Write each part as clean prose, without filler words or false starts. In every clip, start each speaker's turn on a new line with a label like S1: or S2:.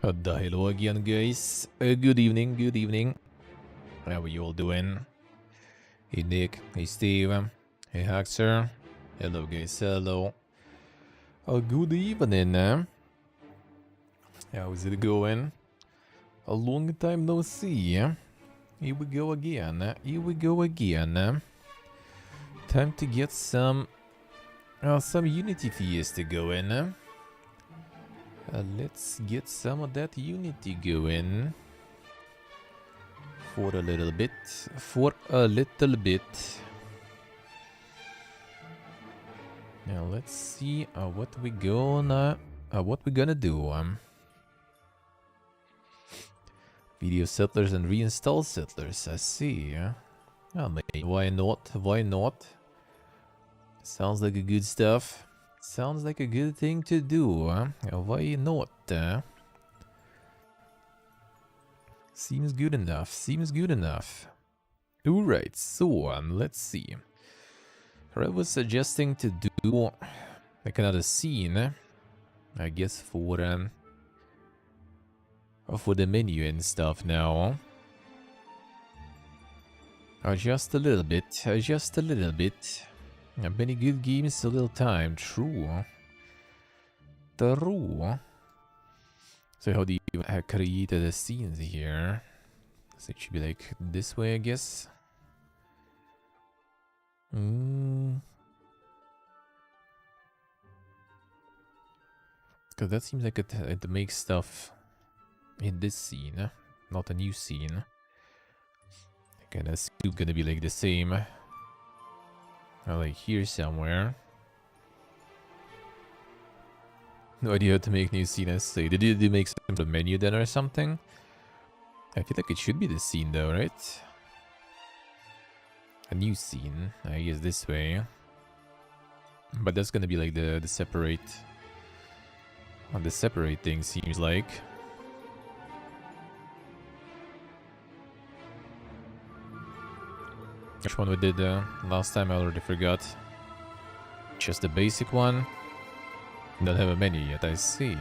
S1: Hello again, guys. Good evening, good evening. How are you all doing? Hey, Nick. Hey, Steve. Hey, Haxer. Hello, guys. Hello. Good evening. How's it going? A long time no see. Here we go again. Here we go again. Time to get some Unity Fiesta going. Let's get some of that Unity going. For a little bit. Now let's see what we gonna do. Video settlers and reinstall settlers. I see. Oh, maybe. Why not? Why not? Sounds like a good stuff. Sounds like a good thing to do. Why not? Seems good enough. Seems good enough. Alright, so let's see. I was suggesting to do like another scene, I guess for the menu and stuff now. Just a little bit. Just a little bit. Many good games, a little time. True. True. So how do you create the scenes here? So it should be like this way, I guess. Because that seems like it makes stuff in this scene, not a new scene. Okay, that's still gonna be like the same. Like here somewhere. No idea how to make new scene, I say. Did you make some sort of menu then or something? I feel like it should be the scene though, right? A new scene, I guess this way. But that's gonna be like the separate... the separate thing seems like. Which one we did last time I already forgot. Just the basic one. Don't have a menu yet, I see.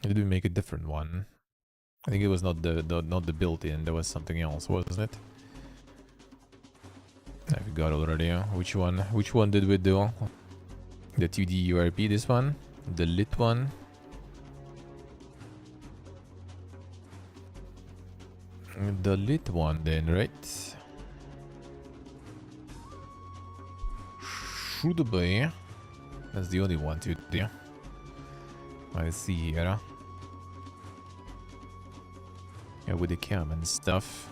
S1: Did we make a different one? I think it was not the built-in, there was something else, wasn't it? I forgot already. Which one did we do? The 2D URP, this one? The lit one? The lit one then, right? Should be. That's the only one to do. I see here. Yeah, with the cam and stuff.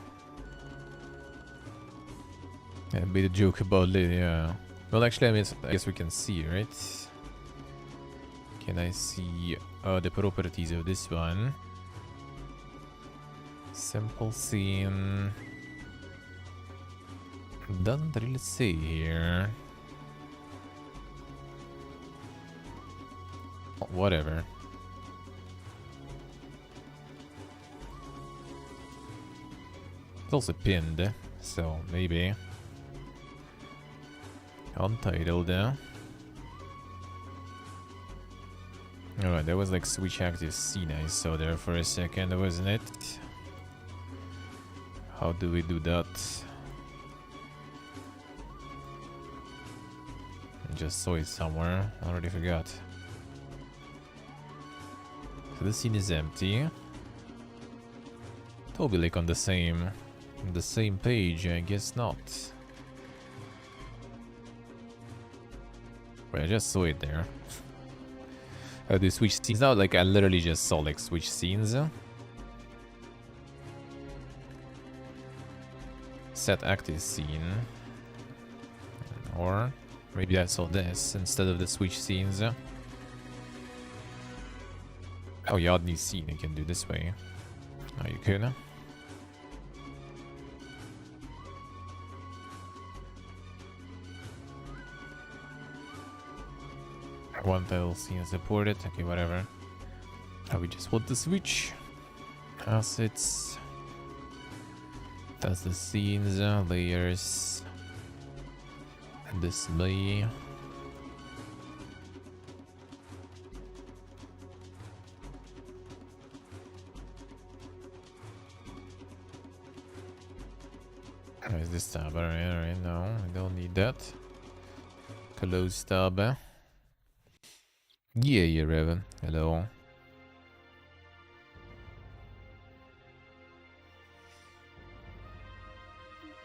S1: Yeah, made a joke about lit, yeah. Well, actually, I guess we can see, right? Can I see the properties of this one? Simple scene. Doesn't really say here. Whatever. It's also pinned, so maybe. Untitled there. Alright, that was like switch active scene I saw there for a second, wasn't it? How do we do that? I just saw it somewhere. I already forgot. So the scene is empty. Totally like on the same page. I guess not. But I just saw it there. How do you switch scenes now? Like I literally just saw like switch scenes. Set active scene. Or maybe I saw this instead of the switch scenes. Oh, you add new scene, you can do this way. Oh, you could. One title scene supported. Okay, whatever. Oh, we just want the switch. Assets. That's the scenes, layers. Display. Where's this tab? Alright, no, I don't need that. Close tab. Yeah, Raven. Hello.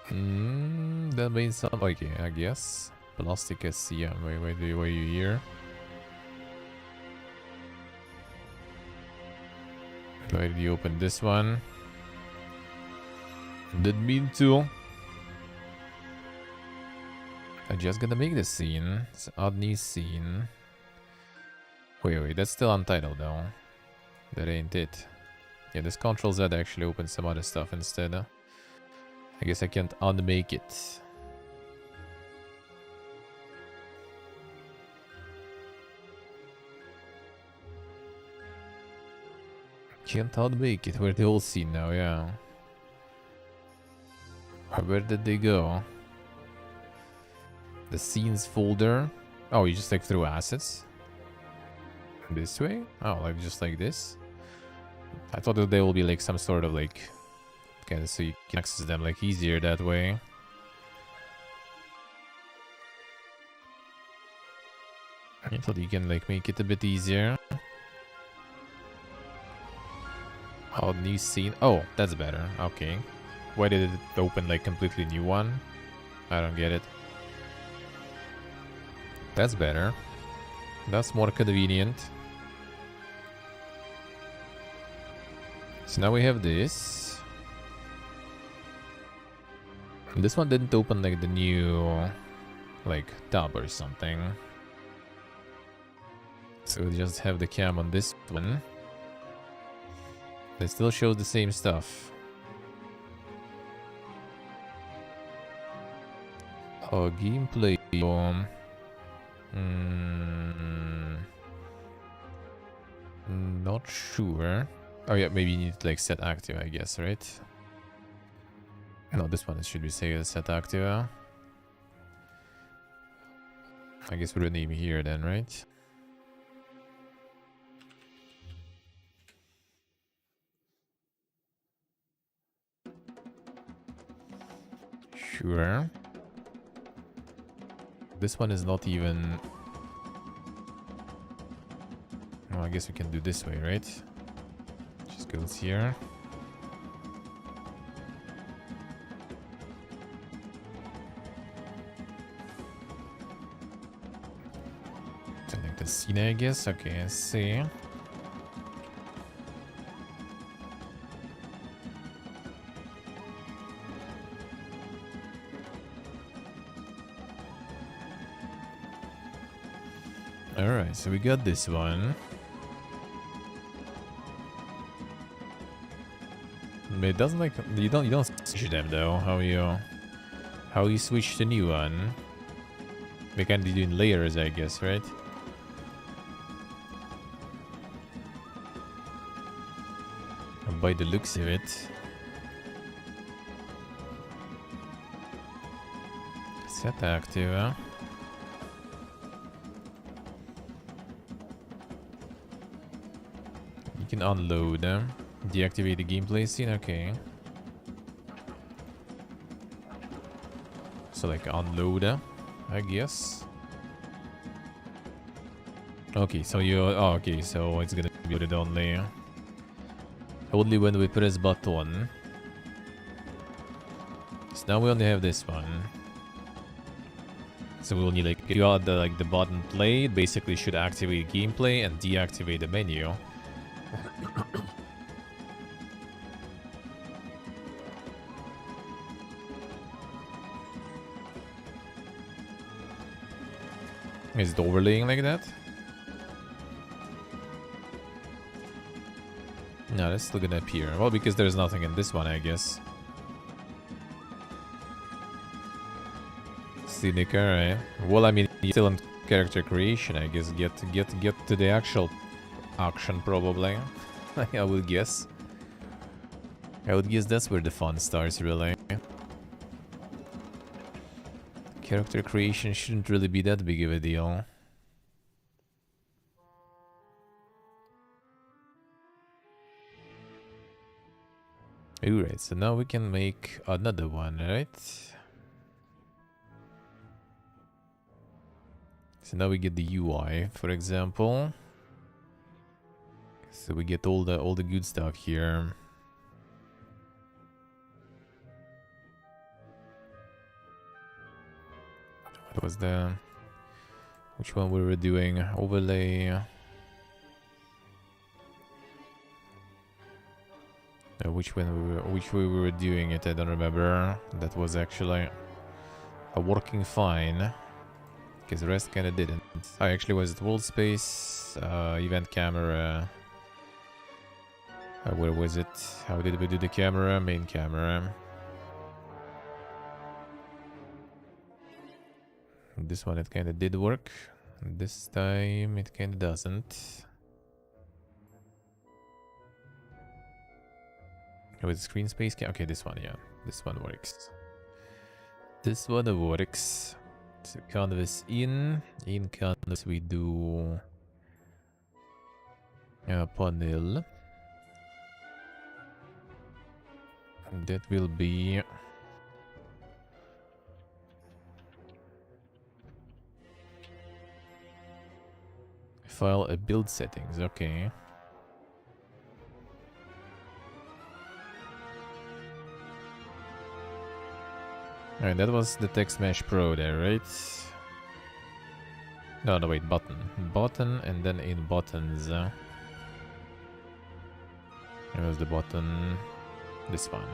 S1: That means some. Okay, I guess. Plastic SC. Yeah, wait, were you here? Why did you open this one? Didn't mean to. I'm just gonna make the scene. It's an odd new scene. Wait, that's still untitled though. That ain't it. Yeah, this Ctrl Z actually opens some other stuff instead. I guess I can't unmake it. Can't unmake it. Where'd the whole scene now? Yeah. Where did they go? The scenes folder. Oh, you just like threw assets? This way? Oh, like just like this? I thought that there will be like some sort of like... Okay, so you can access them like easier that way. I thought you can like make it a bit easier. Oh, new scene. Oh, that's better. Okay. Why did it open like completely new one? I don't get it. That's better. That's more convenient. So now we have this. This one didn't open like the new like tab or something. So we just have the cam on this one. It still shows the same stuff. Oh, gameplay. Not sure. Oh yeah, maybe you need to like set active, I guess, right? No, this one should be set active. I guess we're name here then, right? Sure. This one is not even... Well, I guess we can do this way, right? Just goes here. Select the scene, I guess. Okay, I see. Alright, so we got this one. But it doesn't like you don't switch them though. How you switch to new one? We can be doing layers, I guess, right? And by the looks of it, set active. Huh? You can unload them. Deactivate the gameplay scene, okay. So like unload, I guess. Okay, so okay, so it's gonna be loaded only when we press button. So now we only have this one. So we'll need like if you add the button play, it basically should activate gameplay and deactivate the menu. Is it overlaying like that? No, that's still gonna appear. Well, because there's nothing in this one, I guess. Scenic, alright. Well, I mean, still in character creation, I guess. Get to the actual action, probably. I would guess. I would guess that's where the fun starts, really. Character creation shouldn't really be that big of a deal. Alright, so now we can make another one, right? So now we get the UI, for example. So we get all the good stuff here. What was the... Which one we were doing? Overlay... which way we were doing it, I don't remember. That was actually working fine. Because the rest kinda didn't. I actually was at world space, event camera. Where was it? How did we do the camera? Main camera. This one it kinda did work. This time it kinda doesn't. With screen space cam. Okay, this one, yeah. This one works. This one works. So canvas in. In canvas we do panel. And that will be file a build settings. Okay. Alright, that was the Text Mesh Pro there, right? No, wait, button. Button, and then in buttons. There was the button. This one.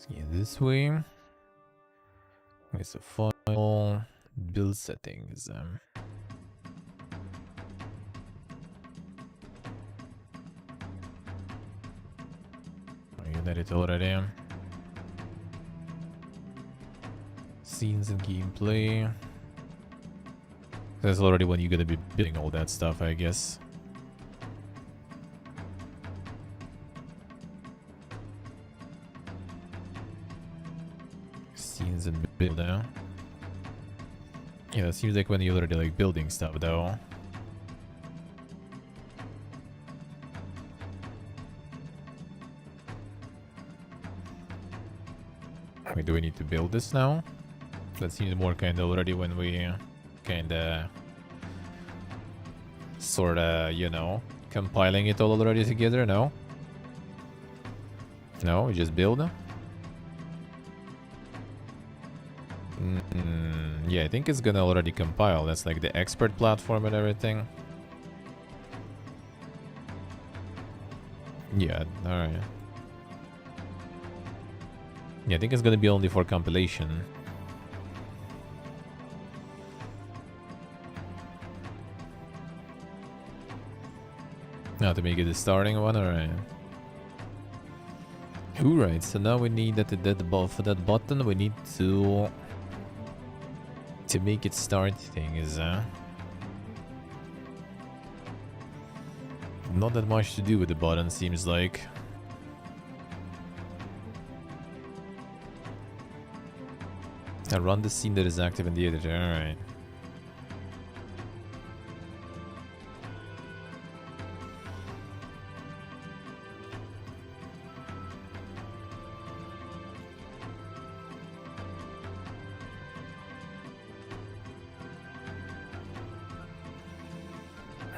S1: Yeah, this way. It's a file, build settings. You did it already. Scenes and gameplay. That's already when you're gonna be building all that stuff, I guess. Scenes and build now. Yeah, it seems like when you're already like building stuff though. Wait, do we need to build this now? That seems more kinda already when we kinda sorta, you know, compiling it all already together, no? No, we just build? Yeah, I think it's gonna already compile. That's like the expert platform and everything. Yeah, alright. Yeah, I think it's gonna be only for compilation. Now to make it the starting one, alright. Alright, so now we need that for that button we need to make it start things. Not that much to do with the button, seems like. I run the scene that is active in the editor, alright.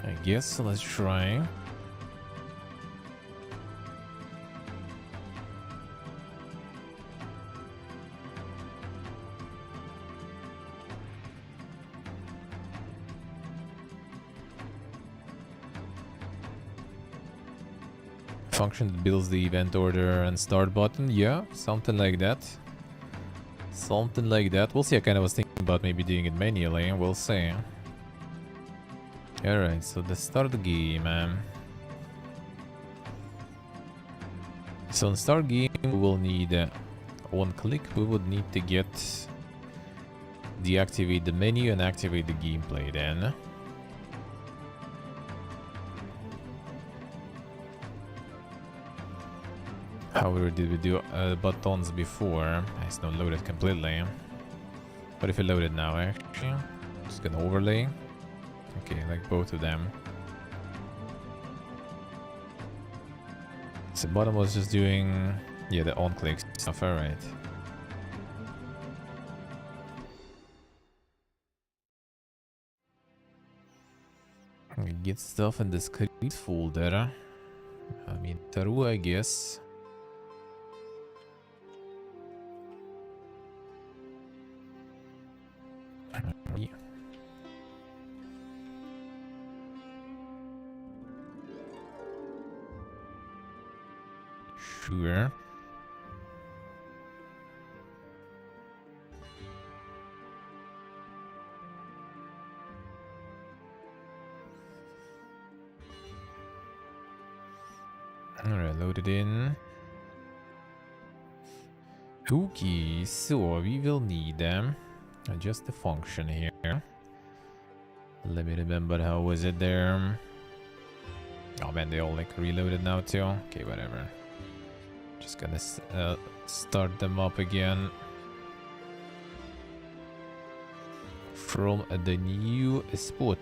S1: I guess, so let's try. Function that builds the event order and start button. Yeah, something like that. Something like that. We'll see. I kind of was thinking about maybe doing it manually. We'll see. Alright, so the start the game. So in start game, we will need one click. We would need to get deactivate the menu and activate the gameplay then. However, did we do buttons before? It's not loaded completely. What if we load it now, actually? Just gonna overlay. Okay, like both of them. So bottom was just doing, yeah, the on-click stuff, alright. Get stuff in this create folder. I mean, Taru, I guess. Yeah. Sure. Alright, load it in. Okay, so we will need just the function here. Let me remember, how was it there? Oh man, they all like reloaded now too. Okay, whatever. Just gonna start them up again from the new spot.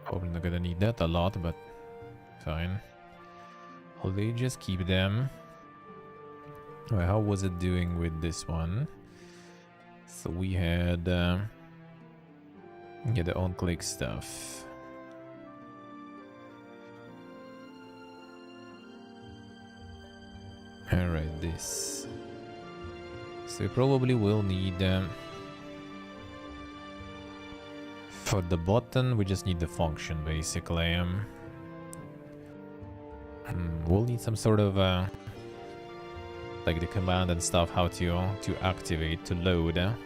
S1: Probably not gonna need that a lot, but fine. I'll just keep them. Alright, how was it doing with this one? So we had yeah, the on-click stuff. Alright, this. So we probably will need for the button, we just need the function basically. We'll need some sort of like the command and stuff, how to activate, to load. And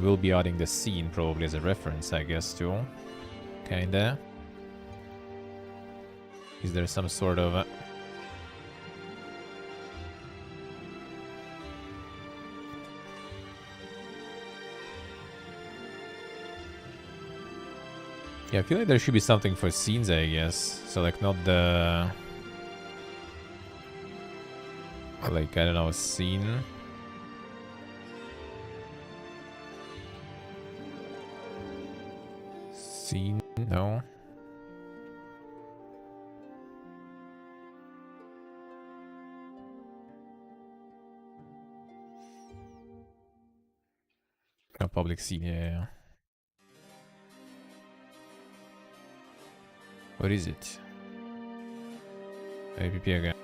S1: we'll be adding the scene probably as a reference, I guess, too. Kinda. Is there some sort of yeah, I feel like there should be something for scenes, I guess. So like not the like, I don't know, scene. Scene, no. A public scene, yeah. What is it? APP again.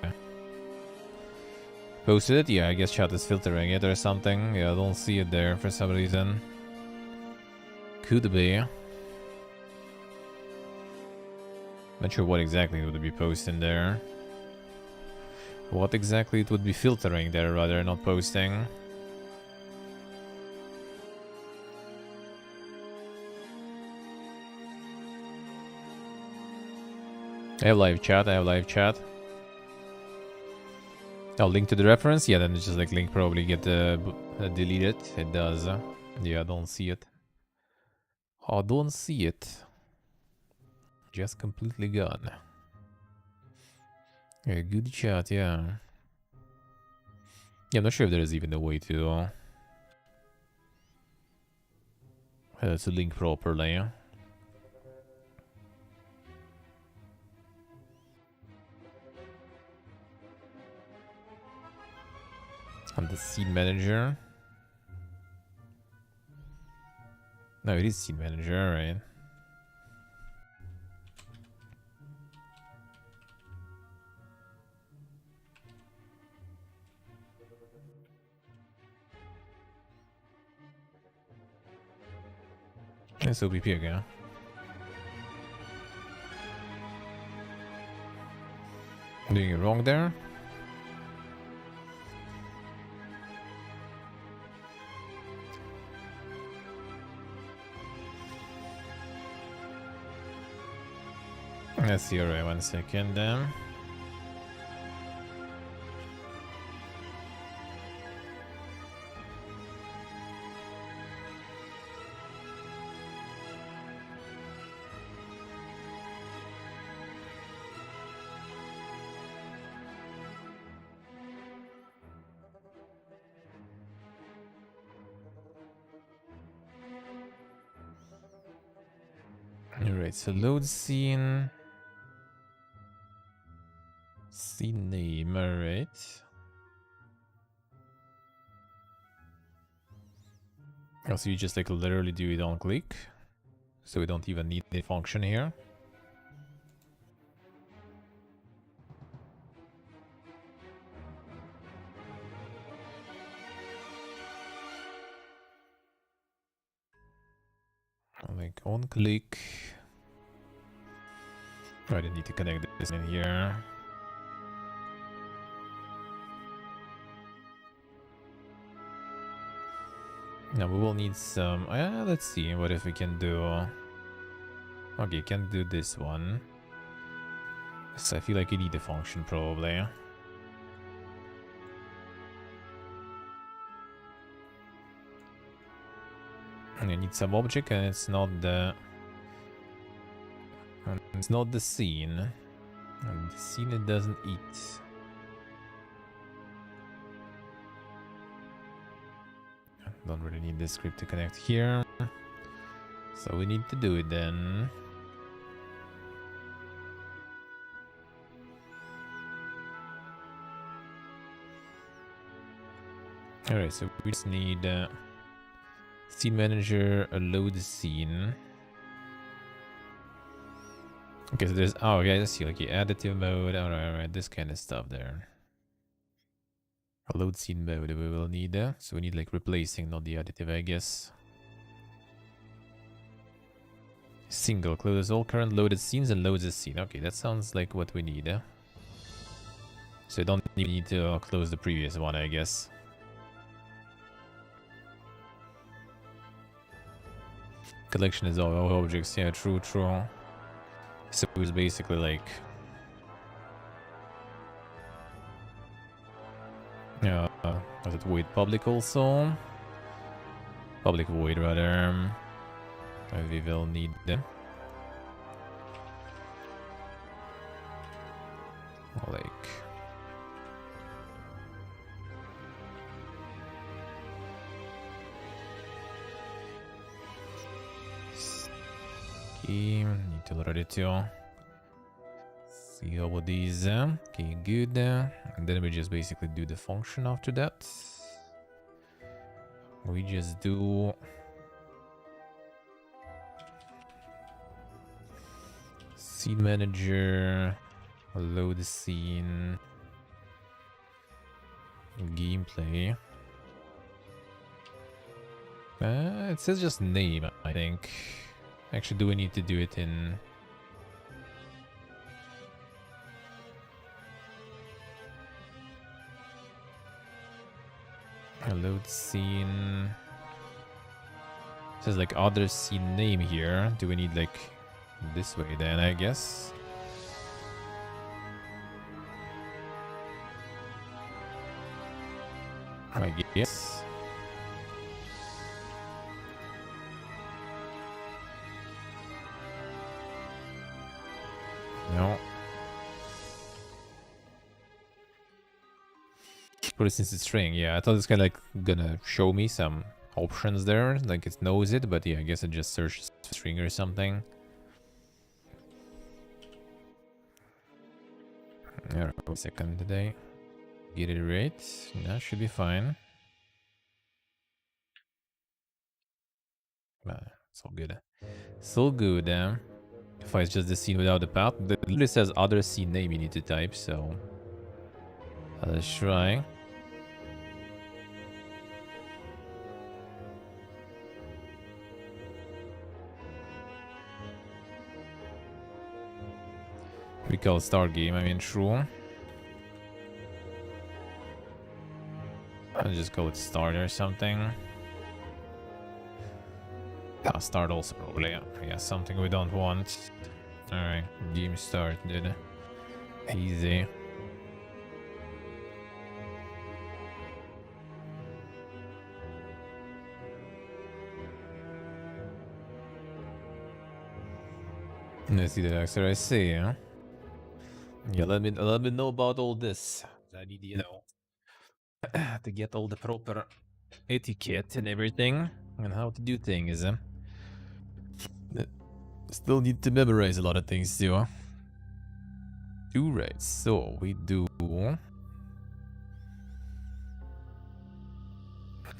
S1: Posted it? Yeah, I guess chat is filtering it or something. Yeah, I don't see it there for some reason. Could be. Not sure what exactly it would be posting there. What exactly it would be filtering there, rather, not posting. I have live chat, Oh, link to the reference? Yeah, then it's just like link probably get deleted. It does. Yeah, I don't see it. I don't see it. Just completely gone. Yeah, good chat, yeah. Yeah, I'm not sure if there is even a way to link properly. On the scene manager. No, it is scene manager, right? It's OBP again. Doing it wrong there. Let's see, alright, 1 second. Alright, so load scene. Scene name, alright. Oh, so you just like literally do it on click. So we don't even need the function here. Like on click. Oh, I didn't need to connect this in here. Now we will need some. Let's see. What if we can do? Okay, can do this one. So I feel like you need a function probably. And I need some object, and it's not the. And it's not the scene. And the scene it doesn't eat. Don't really need this script to connect here. So we need to do it then. Alright, so we just need scene manager, a load scene. Okay, so there's, oh yeah, I see, like additive mode, alright, this kind of stuff there. A load scene mode we will need, so we need like replacing, not the additive, I guess. Single, closes all current loaded scenes and loads a scene. Okay, that sounds like what we need. So you don't even need to close the previous one, I guess. Collection is all objects, yeah, true. So it's basically like... was it void public also? Public void rather. We will need them. Like... Okay, need to load it too. See all of these. Okay, good. And then we just basically do the function after that. We just do... Scene manager, load the scene, gameplay. It says just name, I think. Actually, do we need to do it in... Load scene. It says like other scene name here. Do we need like this way then, I guess? I guess. No. Put it since it's string. Yeah, I thought it's kind of like gonna show me some options there, like it knows it, but yeah, I guess it just searches string or something. Yeah, a second today. Get it right. That should be fine. It's all good. So good. If it's just the scene without the path, it literally says other scene name you need to type, so let's try. We call it start game, I mean, true. I'll just call it start or something. I'll start also probably. Yeah, something we don't want. Alright, game started. Easy. Let's see the answer I see, huh? Yeah, let me know about all this. I need, you know, to get all the proper etiquette and everything and how to do things. Still need to memorize a lot of things too. Alright, so we do...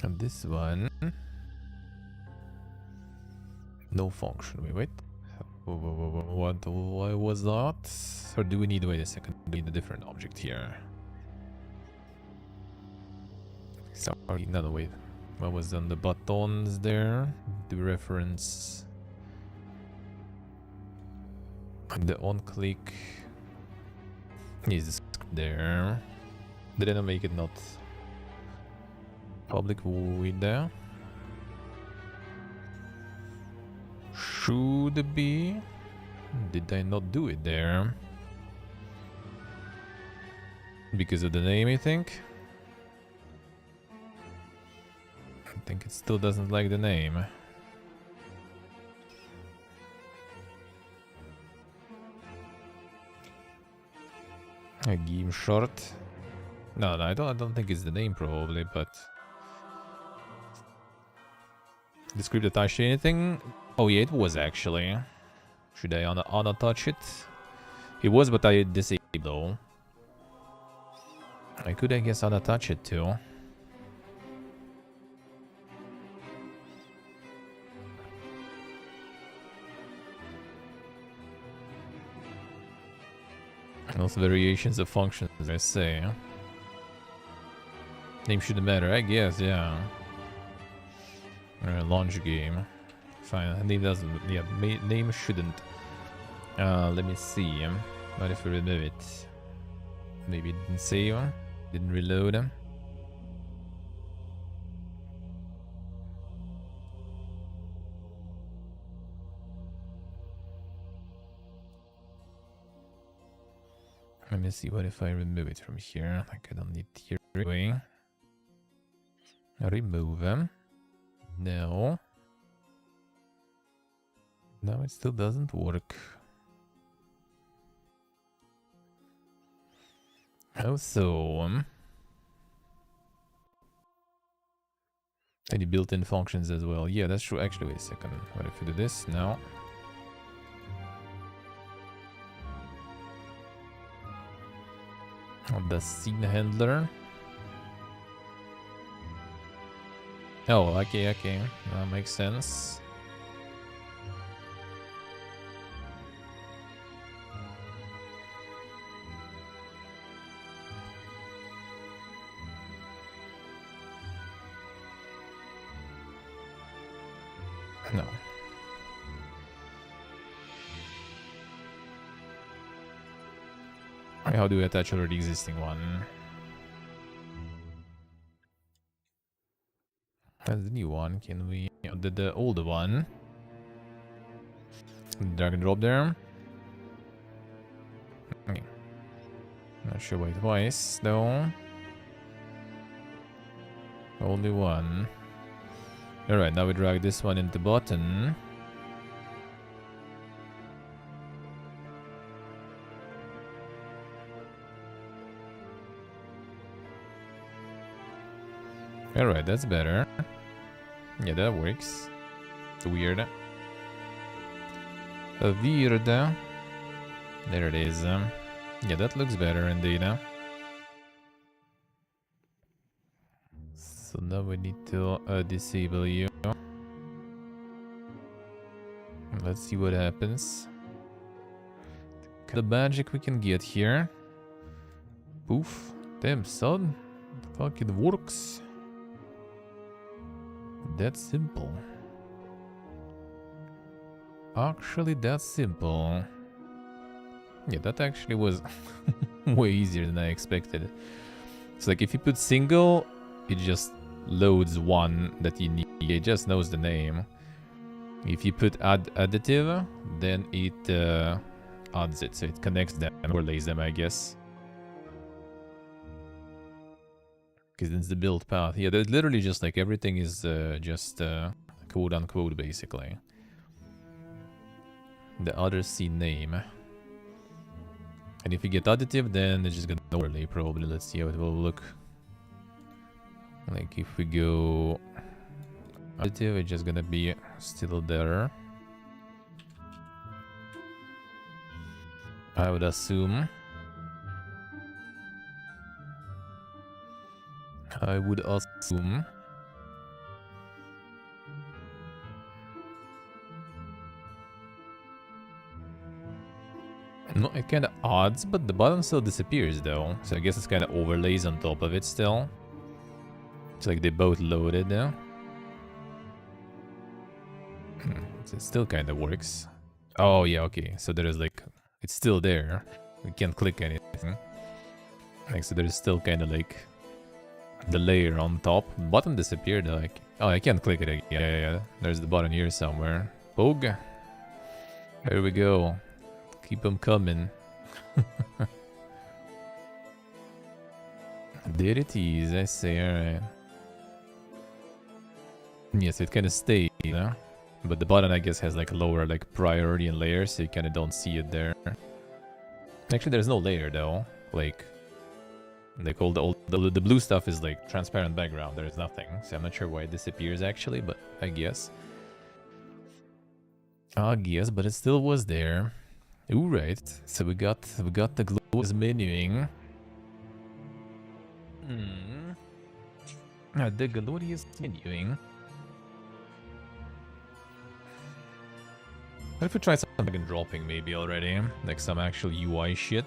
S1: And this one... No function, wait. What, why was that? Or do we need, wait a second, we need a different object here. Sorry, no, wait. What was on the buttons there? The reference... The on-click... Is the script there? Did I make it not public void there? Should be. Did I not do it there? Because of the name, I think. I think it still doesn't like the name. A game short. No, I don't think it's the name probably, but the script attached to anything? Oh yeah, it was actually. Should I unattach it? It was, but I disabled though. I could, I guess, unattach it too. Also variations of functions, as I say. Name shouldn't matter, I guess, yeah. Launch game. Fine, name doesn't, yeah, name shouldn't. Let me see. What if we remove it? Maybe it didn't save, didn't reload. Let me see, what if I remove it from here? Like, I don't need here anyway. Remove them. No. No, it still doesn't work. Oh, so... any built-in functions as well. Yeah, that's true. Actually, wait a second. What if we do this now? The scene handler. Oh, okay. That makes sense. No. How do we attach already existing one? That's the new one. Can we... the older one. Drag and drop there. Okay. Not sure why twice, though. Only one. Alright, now we drag this one into button. Alright, that's better. Yeah, that works. It's weird. Weird. There it is. Yeah, that looks better indeed. So now we need to disable you. Let's see what happens. The magic we can get here. Poof. Damn, son. Fuck, it works. That's simple. Actually, that's simple. Yeah, that actually was way easier than I expected. It's like if you put single, it just loads one that you need. It just knows the name. If you put additive, then it adds it. So it connects them and overlays them, I guess. Because it's the build path. Yeah, there's literally just like everything is just quote unquote basically. The other scene name. And if you get additive, then it's just gonna overlay probably. Let's see how it will look. Like if we go additive, it's just gonna be still there. I would assume. I would assume. No, it kind of odds, but the bottom still disappears though. So I guess it's kind of overlays on top of it still. It's like they both loaded now. So it still kind of works. Oh yeah, okay. So there is like, it's still there. We can't click anything. Like, so there is still kind of like the layer on top. Bottom disappeared. Like, oh, I can't click it again. Yeah. There's the button here somewhere. Pogue. There we go. Keep them coming. There it is, I say, alright. Yes, it kind of stayed, you know? But the button, I guess, has like lower like priority and layers, so you kind of don't see it there. Actually, there's no layer though. Like all the blue stuff is like transparent background. There's nothing, so I'm not sure why it disappears actually, but I guess. But it still was there. Ooh, right. So we got the glorious menuing. The glorious menuing. What if we try something like dropping maybe already? Like some actual UI shit.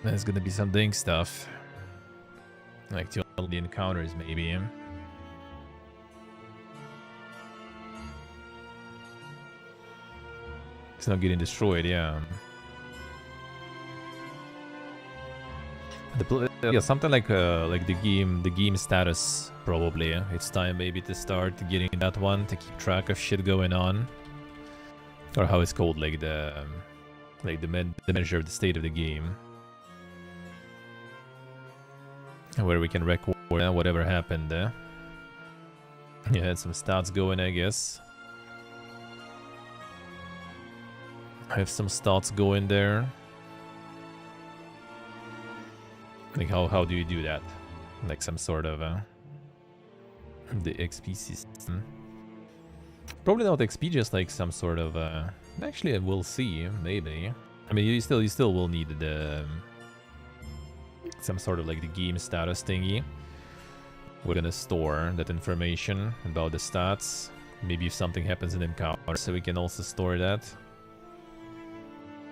S1: There's gonna be some ding stuff. Like the encounters maybe. It's not getting destroyed, yeah. Yeah, something like the game status probably. It's time maybe to start getting that one to keep track of shit going on, or how it's called, like the measure of the state of the game, where we can record whatever happened there. Yeah, had some stats going, I guess. I have some stats going there. Like how do you do that? Like some sort of the XP system. Probably not XP, just like some sort of actually we'll see, maybe. I mean you still will need the some sort of like the game status thingy. We're gonna store that information about the stats. Maybe if something happens in encounter, so we can also store that.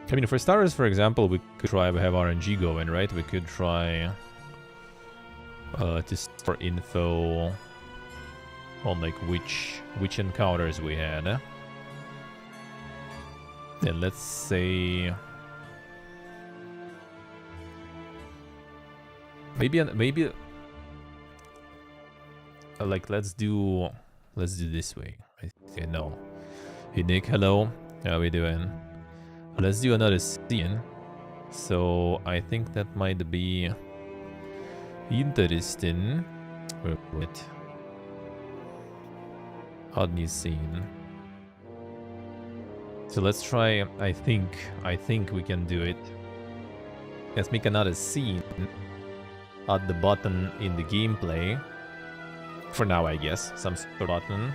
S1: I mean, for starters, for example, we could try to have RNG going, right? We could try to store info on like which encounters we had. And let's say maybe like let's do this way. Okay, no. Hey Nick, hello. How we doing? Let's do another scene. So I think that might be interesting. Wait. Add new scene. So let's try. I think we can do it. Let's make another scene. Add the button in the gameplay. For now, I guess. Some sort of button.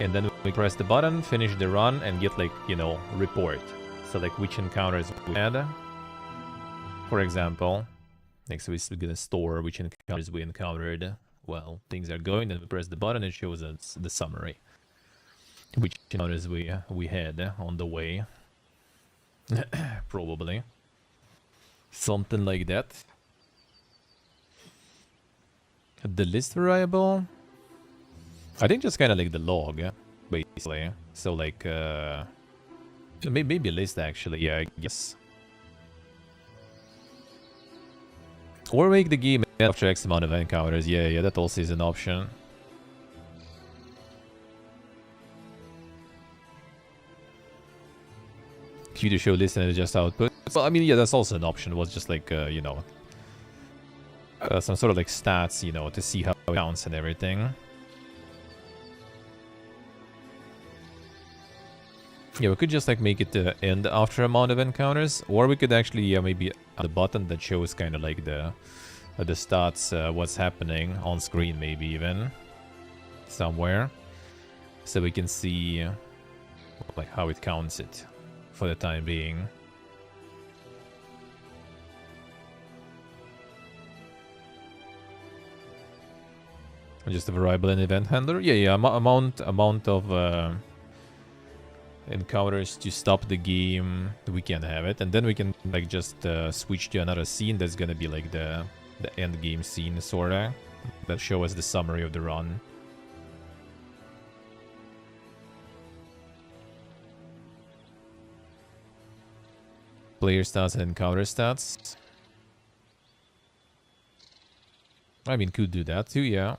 S1: And then we press the button, finish the run, and get like, you know, report. So like which encounters we had. For example. Like so we're gonna store which encounters we encountered while things are going, then we press the button and it shows us the summary. Which encounters we had on the way. Probably. Something like that. The list variable? I think just kind of like the log, basically. So like, maybe a list actually, yeah, I guess. Or make the game after X amount of encounters, yeah, that also is an option. Q to show list and adjust output. Well, I mean, yeah, that's also an option. It was just like, you know, some sort of like stats, you know, to see how it counts and everything. Yeah, we could just like make it end after amount of encounters, or we could actually maybe add a button that shows kind of like the stats, what's happening on screen, maybe even somewhere. so we can see like how it counts it for the time being. Just a variable and event handler. Yeah. Amount of encounters to stop the game. We can have it, and then we can like just switch to another scene. That's gonna be like the end game scene, sorta. That show us the summary of the run. Player stats and encounter stats. I mean, could do that too, yeah.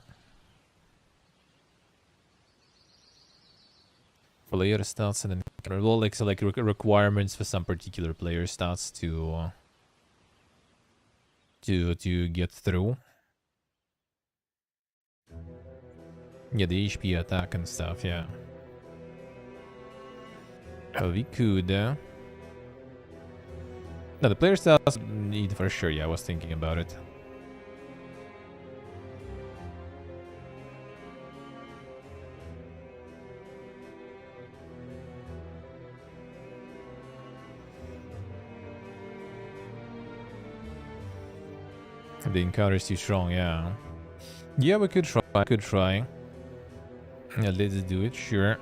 S1: Player stats and encounter. Well, like, so like requirements for some particular player stats to get through. Yeah, the HP attack and stuff, yeah. We could. No, the player stats need for sure, yeah, I was thinking about it. The encounter is too strong, yeah. Yeah, we could try. Yeah, let's do it, sure.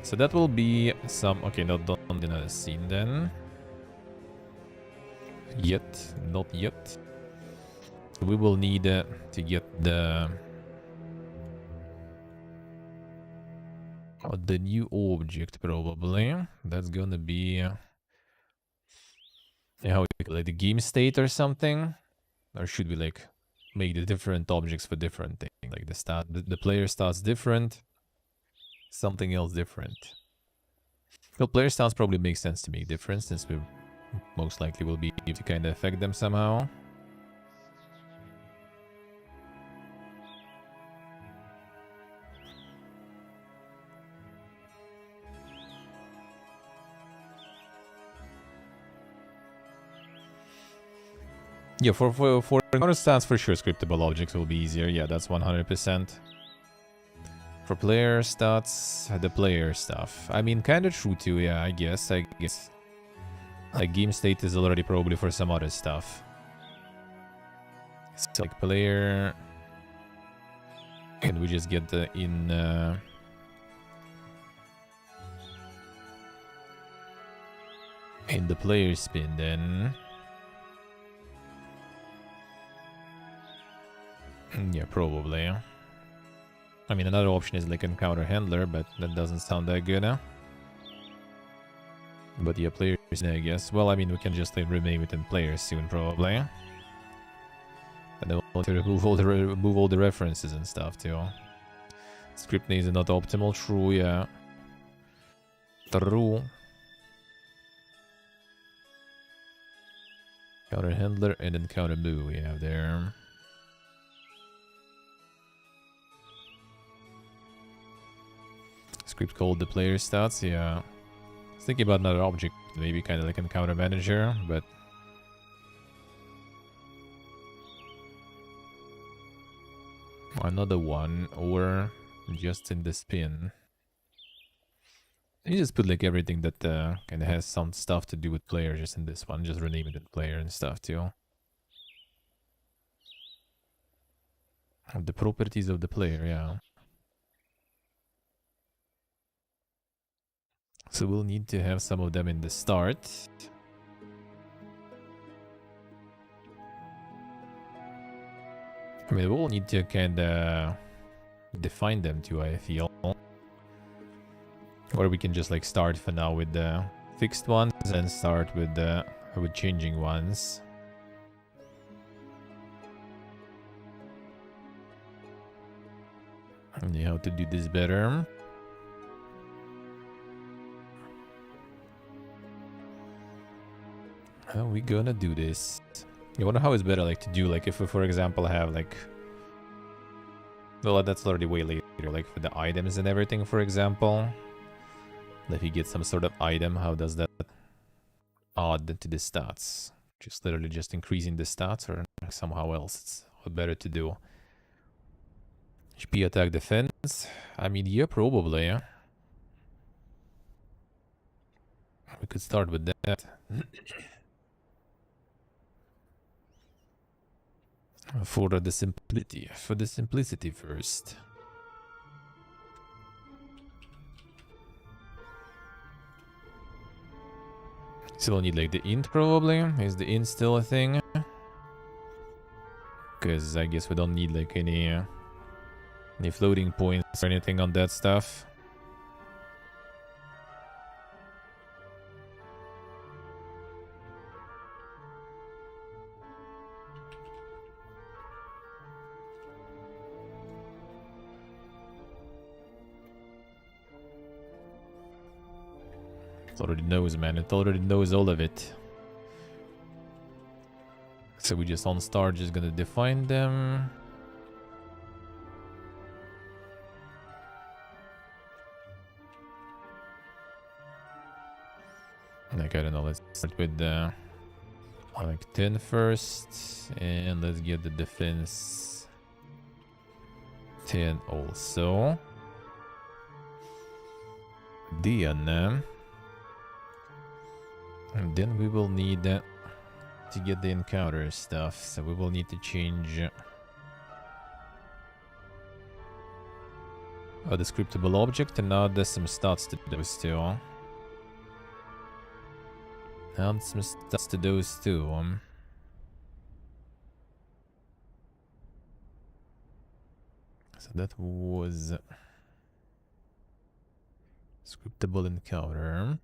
S1: So that will be some... Okay, no, don't do another scene then. Not yet. So we will need to get the new object, probably. That's gonna be... how like the game state or something? Or should we like make the different objects for different things? Like the player starts different, something else different. Well, player styles probably makes sense to make different, since we most likely will be able to kind of affect them somehow. Yeah, for encounter stats, for sure, scriptable objects will be easier. Yeah, that's 100%. For player stats, the player stuff. I mean, kind of true too, yeah, I guess. Like, game state is already probably for some other stuff. So, like, player... Can we just get the in the player spin, then? Yeah, probably. I mean, another option is like encounter handler, but that doesn't sound that good, huh? But yeah, players, I guess. Well, I mean, we can just like rename it in players soon, probably. And then we'll remove all the references and stuff too. Script names are not optimal. True, yeah. True. Counter handler and then counter move we have there. Script called the player stats, yeah. I was thinking about another object, maybe kind of like encounter manager, but another one, or just in the spin. You just put like everything that kind of has some stuff to do with player just in this one, just rename it in player and stuff too. The properties of the player, yeah. So we'll need to have some of them in the start. I mean, we'll need to kind of define them too, I feel. Or we can just like start for now with the fixed ones and start with changing ones. And how to do this better. How are we gonna do this? I wonder how it's better like to do, like if we, for example, have like... Well, that's already way later, like for the items and everything, for example. If you get some sort of item, how does that add to the stats? Just literally just increasing the stats, or somehow else it's better to do? HP attack defense? I mean, yeah, probably, yeah. We could start with that. For the simplicity first. Still need like the int probably. Is the int still a thing? Because I guess we don't need like any floating points or anything on that stuff. It already knows, man. It already knows all of it. So we just on start just gonna define them. Like, I don't know, let's start with the like 10 first, and let's get the defense 10 also. Then and then we will need to get the encounter stuff, so we will need to change a descriptable object, and now there's some stats to those two. Add some stats to those two. So that was scriptable encounter.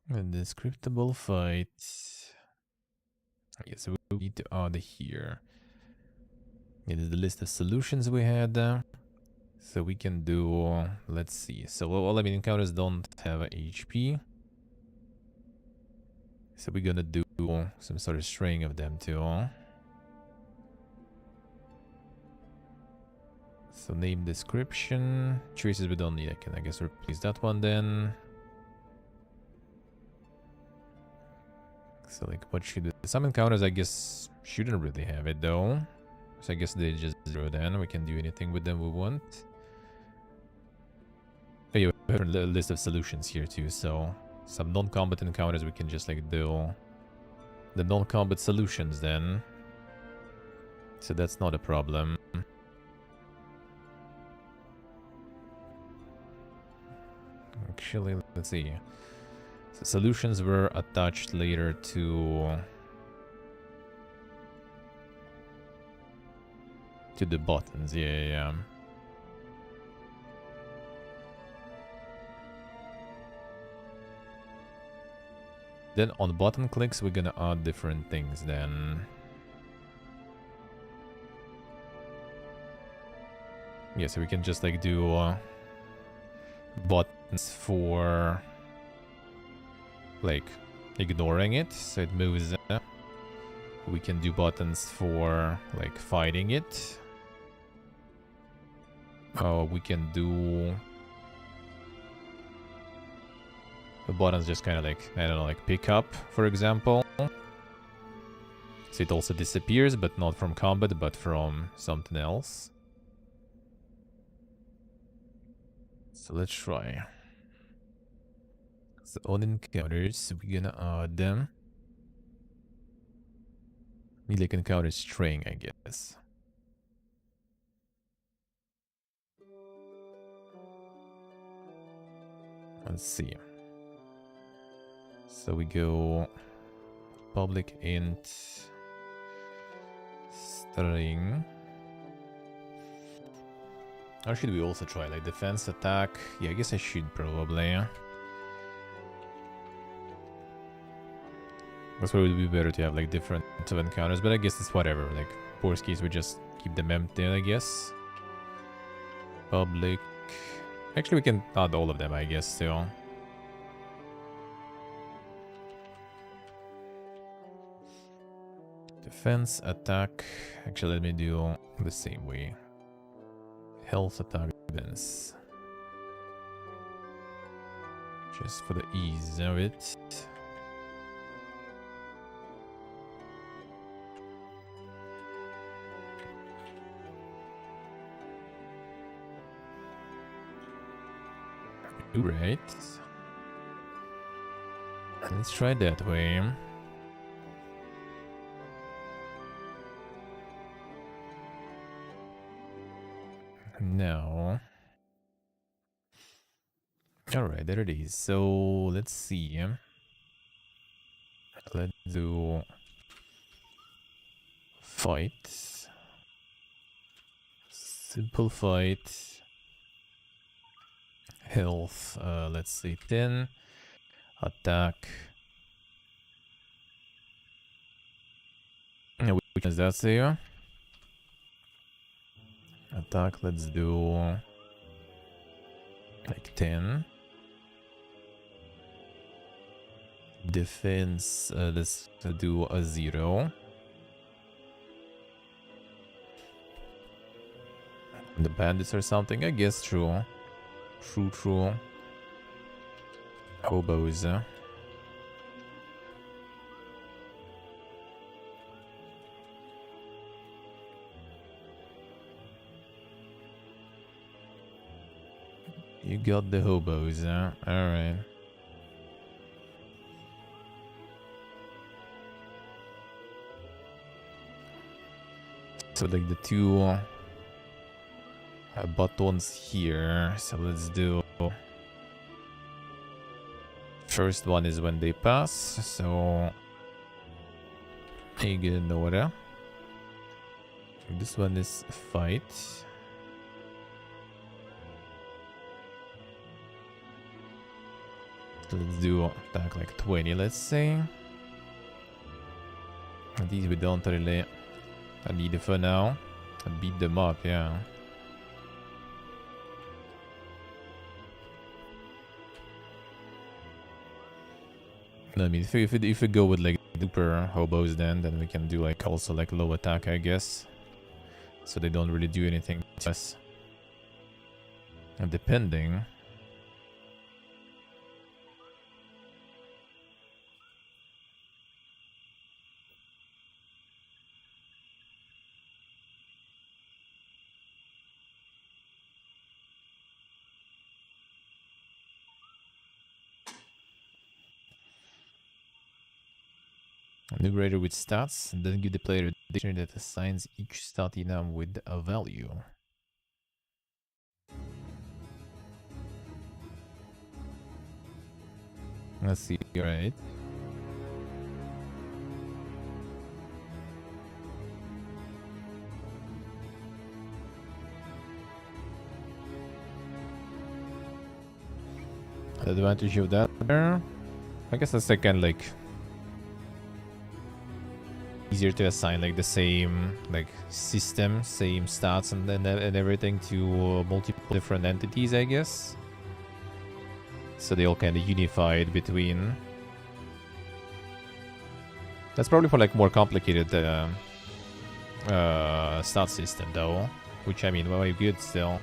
S1: And the scriptable fight. Yes, we need to add here. It is the list of solutions we had. So we can do, let's see. So all encounters don't have a HP. So we're gonna do some sort of string of them too. So name description. Choices we don't need. I can, I guess, replace that one then. So like, what should some encounters, I guess, shouldn't really have it though. So I guess they just 0 then. We can do anything with them we want. But yeah, we have a list of solutions here too. So some non-combat encounters we can just like do the non-combat solutions then. So that's not a problem. Actually, let's see. So solutions were attached later to the buttons. Yeah. Then on button clicks, we're gonna add different things then. Yeah, so we can just like do buttons for like ignoring it, so it moves. We can do buttons for like fighting it. We can do the buttons just kind of like, I don't know, like pick up, for example. So it also disappears, but not from combat, but from something else. So let's try. So on encounters, we're gonna add them. Need like encounter string, I guess. Let's see. So we go public int string. Or should we also try like defense attack? Yeah, I guess I should probably. That's why it would be better to have like different encounters, but I guess it's whatever. Like worst case, we just keep them empty, I guess. Public. Actually, we can add all of them, I guess, still. Defense, attack. Actually, let me do the same way. Health, attack, defense. Just for the ease of it. Right. Let's try that way. Now. Alright, there it is. So let's see. Let's do fight. Simple fight. Health, let's say 10. Attack. Which does that say? Attack, let's do like 10. Defense, let's do a 0. The bandits or something, I guess. True. True. Hobos. You got the hobos, alright. So like the two buttons here. So let's do... First one is when they pass, so... You get an order. This one is fight. Let's do attack like 20, let's say. These we don't really need it for now. And beat them up, yeah. No, I mean, if we go with like super hobos, then we can do like also like low attack, I guess. So they don't really do anything to us. And depending. Numerator with stats, and then give the player a dictionary that assigns each stat item with a value. Let's see, right? The advantage of that there, I guess that's like kind of like easier to assign like the same like system, same stats and everything to multiple different entities, I guess. So they all kind of unified between. That's probably for like more complicated stat system though, which I mean, very good still.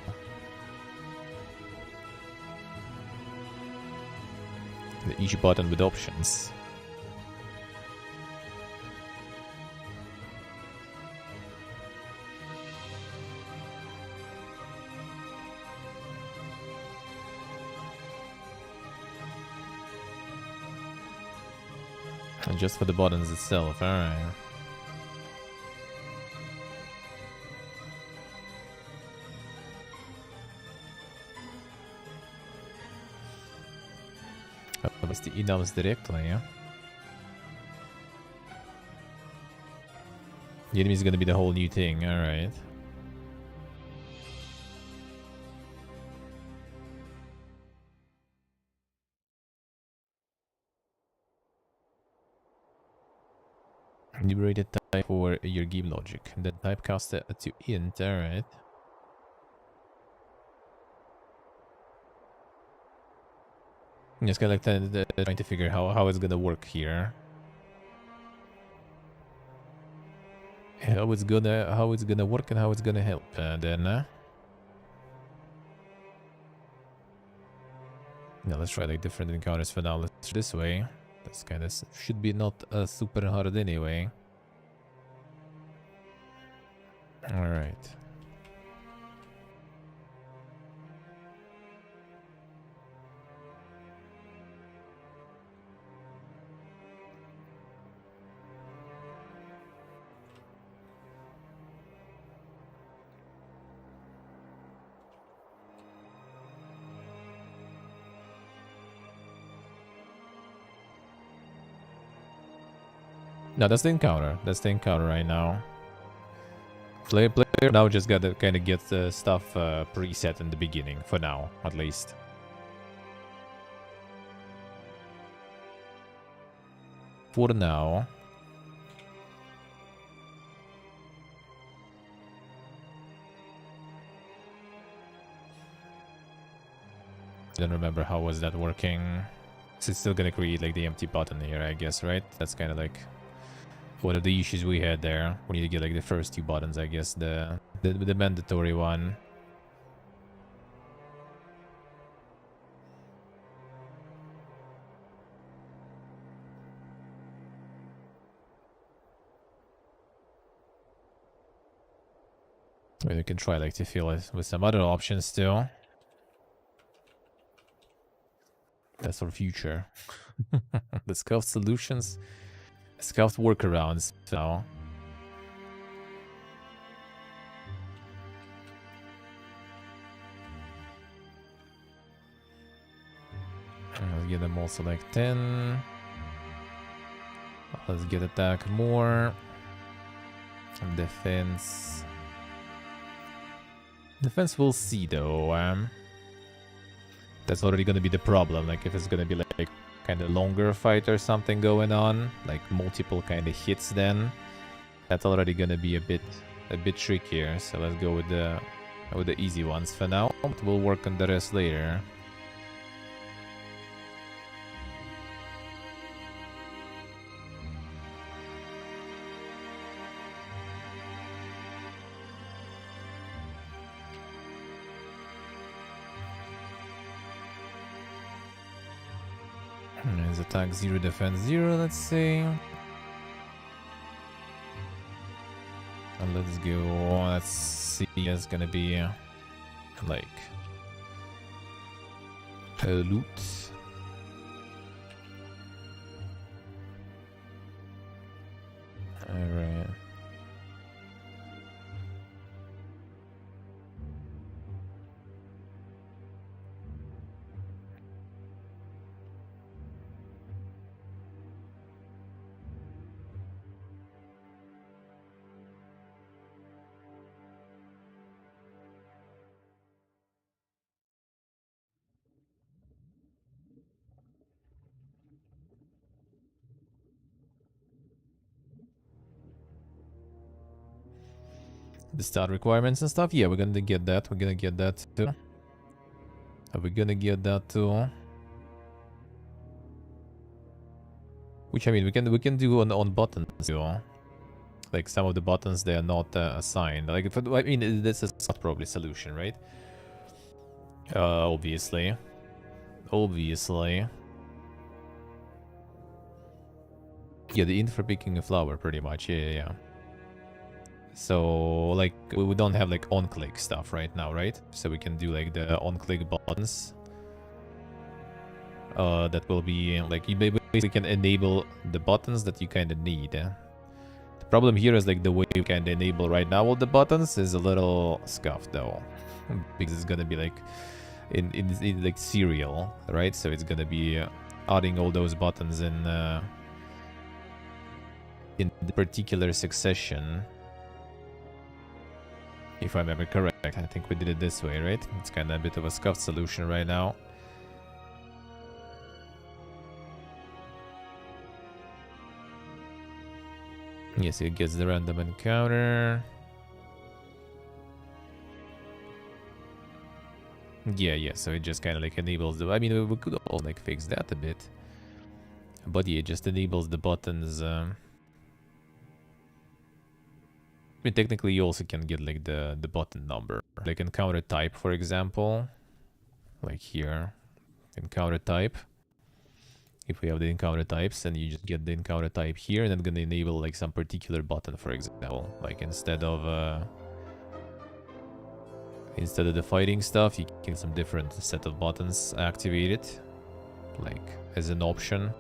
S1: Each button with options. And just for the buttons itself, alright. It's the items directly, yeah? The enemy is gonna be the whole new thing, alright. Liberated type for your game logic. And then typecast it to int, alright. Just kind of like trying to figure how it's gonna work here. How it's gonna work and how it's gonna help. Now let's try like different encounters for now. Let's try this way. That's kind of should be not super hard anyway. All right. . No, that's the encounter. That's the encounter right now. Player now just gotta kind of get the stuff preset in the beginning, for now, at least. For now. I don't remember how was that working. So it's still gonna create like the empty button here, I guess, right? That's kind of like one of the issues we had there. We need to get like the first two buttons, I guess, the mandatory one. We can try like to fill it with some other options still. That's our future. The scuffed solutions, scuffed workarounds. So let's get them all select 10. Let's get attack more. And defense. Defense we'll see though. That's already gonna be the problem. Like if it's gonna be like kind of longer fight or something going on, like multiple kind of hits, then that's already gonna be a bit trickier. So let's go with the easy ones for now. But we'll work on the rest later. Is attack 0, defense 0, let's say. And let's go, let's see, it's gonna be like loot. Alright. The start requirements and stuff, yeah, we're gonna get that. We're gonna get that too. Are we gonna get that too? Which I mean, we can do on buttons too. Like some of the buttons they are not assigned. Like if, I mean, this is not probably a solution, right? Obviously. Yeah, the int for picking a flower, pretty much. Yeah. So, like, we don't have, like, on-click stuff right now, right? So we can do, like, the on-click buttons. That will be, like, you basically can enable the buttons that you kind of need. The problem here is, like, the way you can enable right now all the buttons is a little scuffed, though. Because it's gonna be, like, in like, serial, right? So it's gonna be adding all those buttons in the particular succession. If I remember correct, I think we did it this way, right? It's kind of a bit of a scuffed solution right now. Yes, it gets the random encounter. Yeah, so it just kind of like enables the... I mean, we could all like fix that a bit. But yeah, it just enables the buttons. I mean, technically you also can get like the button number. Like encounter type, for example. Like here, encounter type. If we have the encounter types, then you just get the encounter type here, and then gonna enable like some particular button, for example. Like instead of the fighting stuff, you can get some different set of buttons activated, like as an option.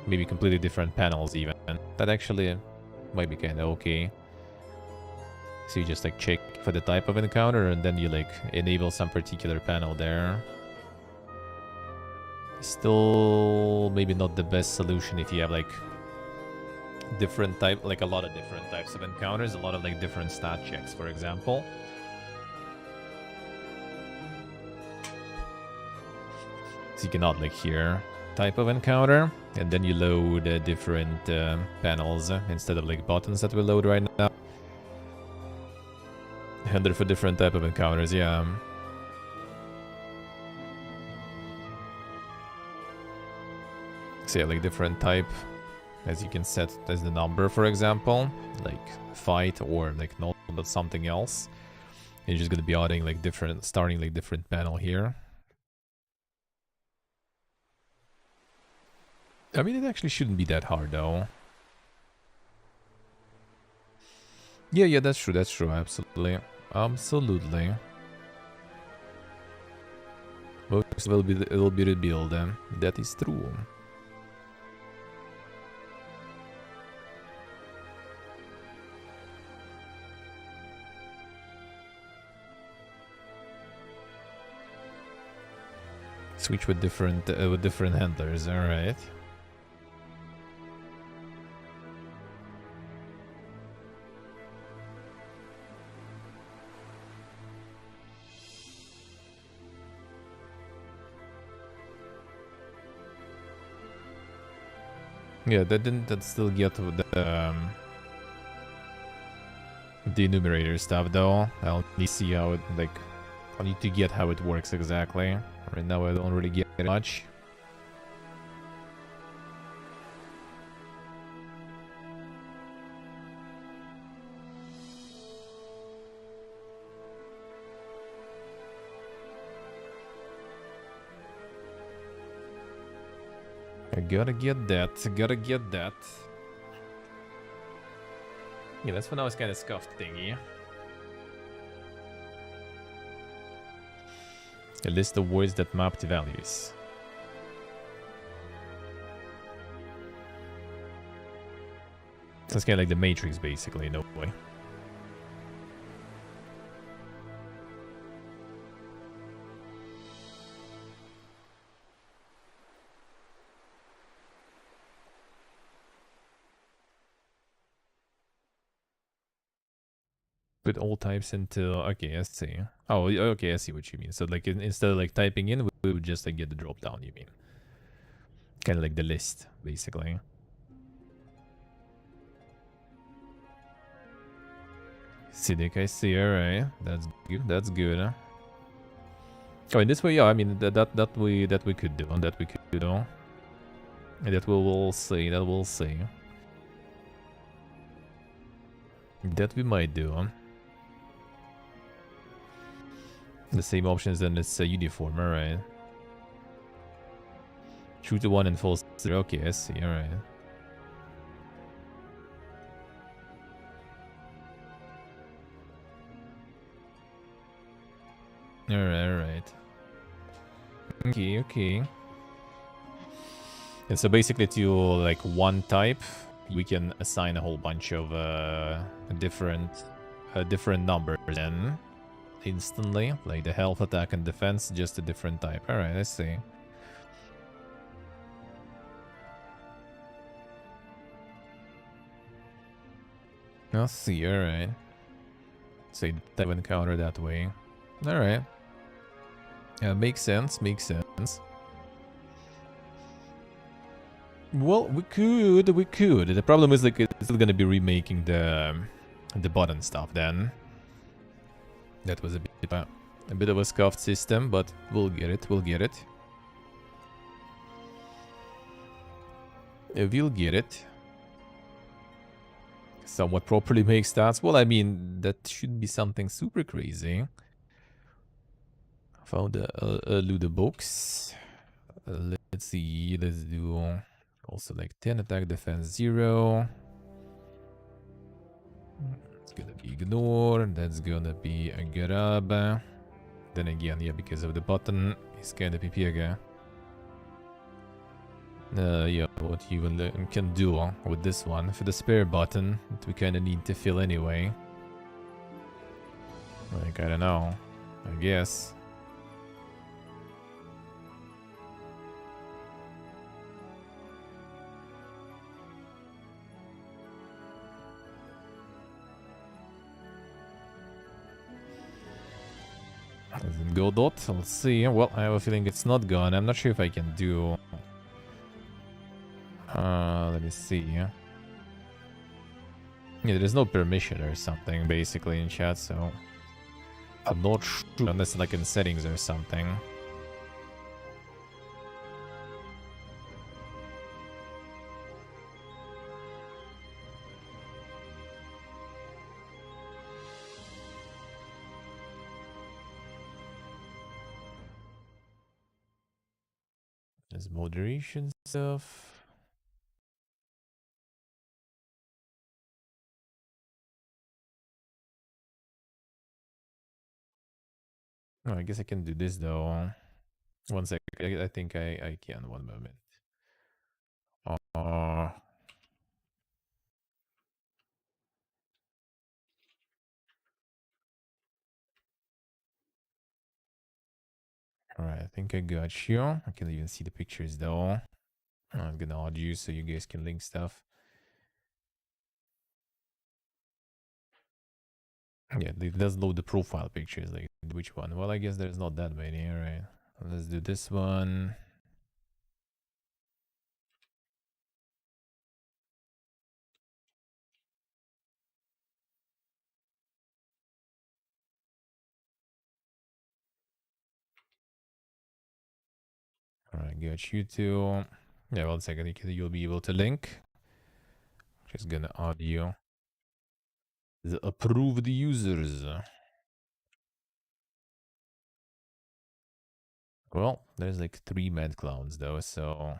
S1: Maybe completely different panels even. That actually might be kind of okay. So you just like check for the type of encounter, and then you like enable some particular panel there. Still maybe not the best solution if you have like different type, like a lot of different types of encounters, a lot of like different stat checks, for example. So you cannot like here type of encounter, and then you load different panels instead of like buttons that we load right now. 100 for different type of encounters, yeah. So yeah, like different type, as you can set as the number, for example, like fight or like not, but something else. You're just gonna be adding like different, starting like different panel here. I mean, it actually shouldn't be that hard though. Yeah, that's true, absolutely. Absolutely. Most will be rebuilt, that is true. Switch with different handlers, alright. Yeah, that still get the enumerator stuff though. I'll need to see how it, like, I need to get how it works exactly. Right now I don't really get much. I gotta get that. Yeah, that's when I was kind of scuffed thingy. A list of words that map to values. So it's kind of like the Matrix, basically, in a way. Put all types into... Okay, I see. Oh, okay, I see what you mean. So, like, instead of, like, typing in, we would just, like, get the drop down, you mean? Kind of like the list, basically. Acidic, I see, alright. That's good, huh? Oh, in this way, yeah, I mean, that we could do, and that we'll see, That we might do, huh? The same options then it's uniform, alright. True to 1 and false 0, okay, I see, alright. Alright. Okay. And so basically to like one type, we can assign a whole bunch of different numbers then instantly, like the health, attack, and defense, just a different type. Alright, I see. I see, alright. Say type of encounter that way. Alright. Yeah, makes sense. Well, we could. The problem is like it's still gonna be remaking the button stuff then. That was a bit of a scuffed system, but we'll get it. We'll get it. Somewhat properly make stats. Well, I mean, that should be something super crazy. Found a loot of books. Let's see. Let's do also like 10 attack, defense 0. It's gonna be ignore. That's gonna be a grab. Then again, yeah, because of the button, it's kind of PPG. Yeah, what you can do with this one for the spare button that we kind of need to fill anyway. Like, I don't know. I guess. Doesn't go dot. Let's see. Well, I have a feeling it's not gone. I'm not sure if I can do. Let me see. Yeah, there's no permission or something basically in chat, so I'm not sure unless like in settings or something. There's moderation stuff. Oh, I guess I can do this though. One sec. I think I can. One moment. Uh, Alright, I think I got you. I can even see the pictures though. I'm gonna add you so you guys can link stuff. Yeah, it does load the profile pictures. Like, which one? Well, I guess there's not that many. Alright, let's do this one. Alright, got you too. Yeah, 1 second. You'll be able to link. Just gonna add you. The approved users. Well, there's like 3 mad clowns though, so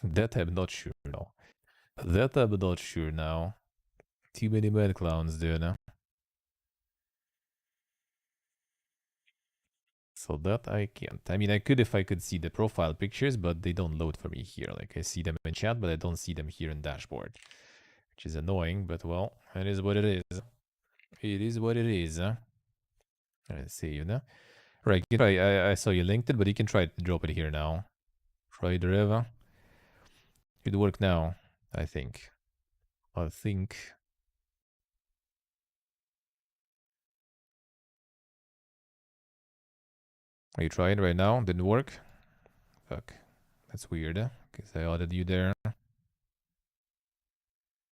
S1: that I'm not sure now. That I'm not sure now. Too many mad clowns there now. So that I can't. I mean, I could if I could see the profile pictures, but they don't load for me here. Like, I see them in chat, but I don't see them here in dashboard. Which is annoying, but well, it is what it is. It is what it is. Let's see, you know? Right, you try, I saw you linked it, but you can try to drop it here now. Try the river. Should work now, I think. I think. Are you trying right now? Didn't work? Fuck. That's weird, because I added you there.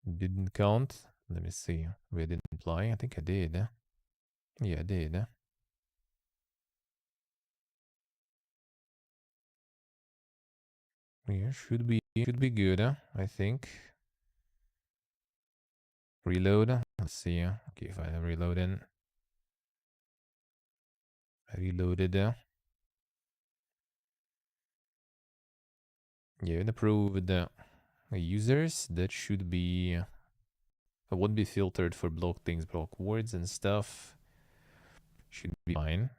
S1: Didn't count. Let me see. We didn't apply. I think I did. Yeah, I did. Yeah, should be good, I think. Reload. Let's see. Okay, if I reload in. I reloaded. Yeah, and approved users. That should be. It won't be filtered for block things, block words and stuff. Should be fine.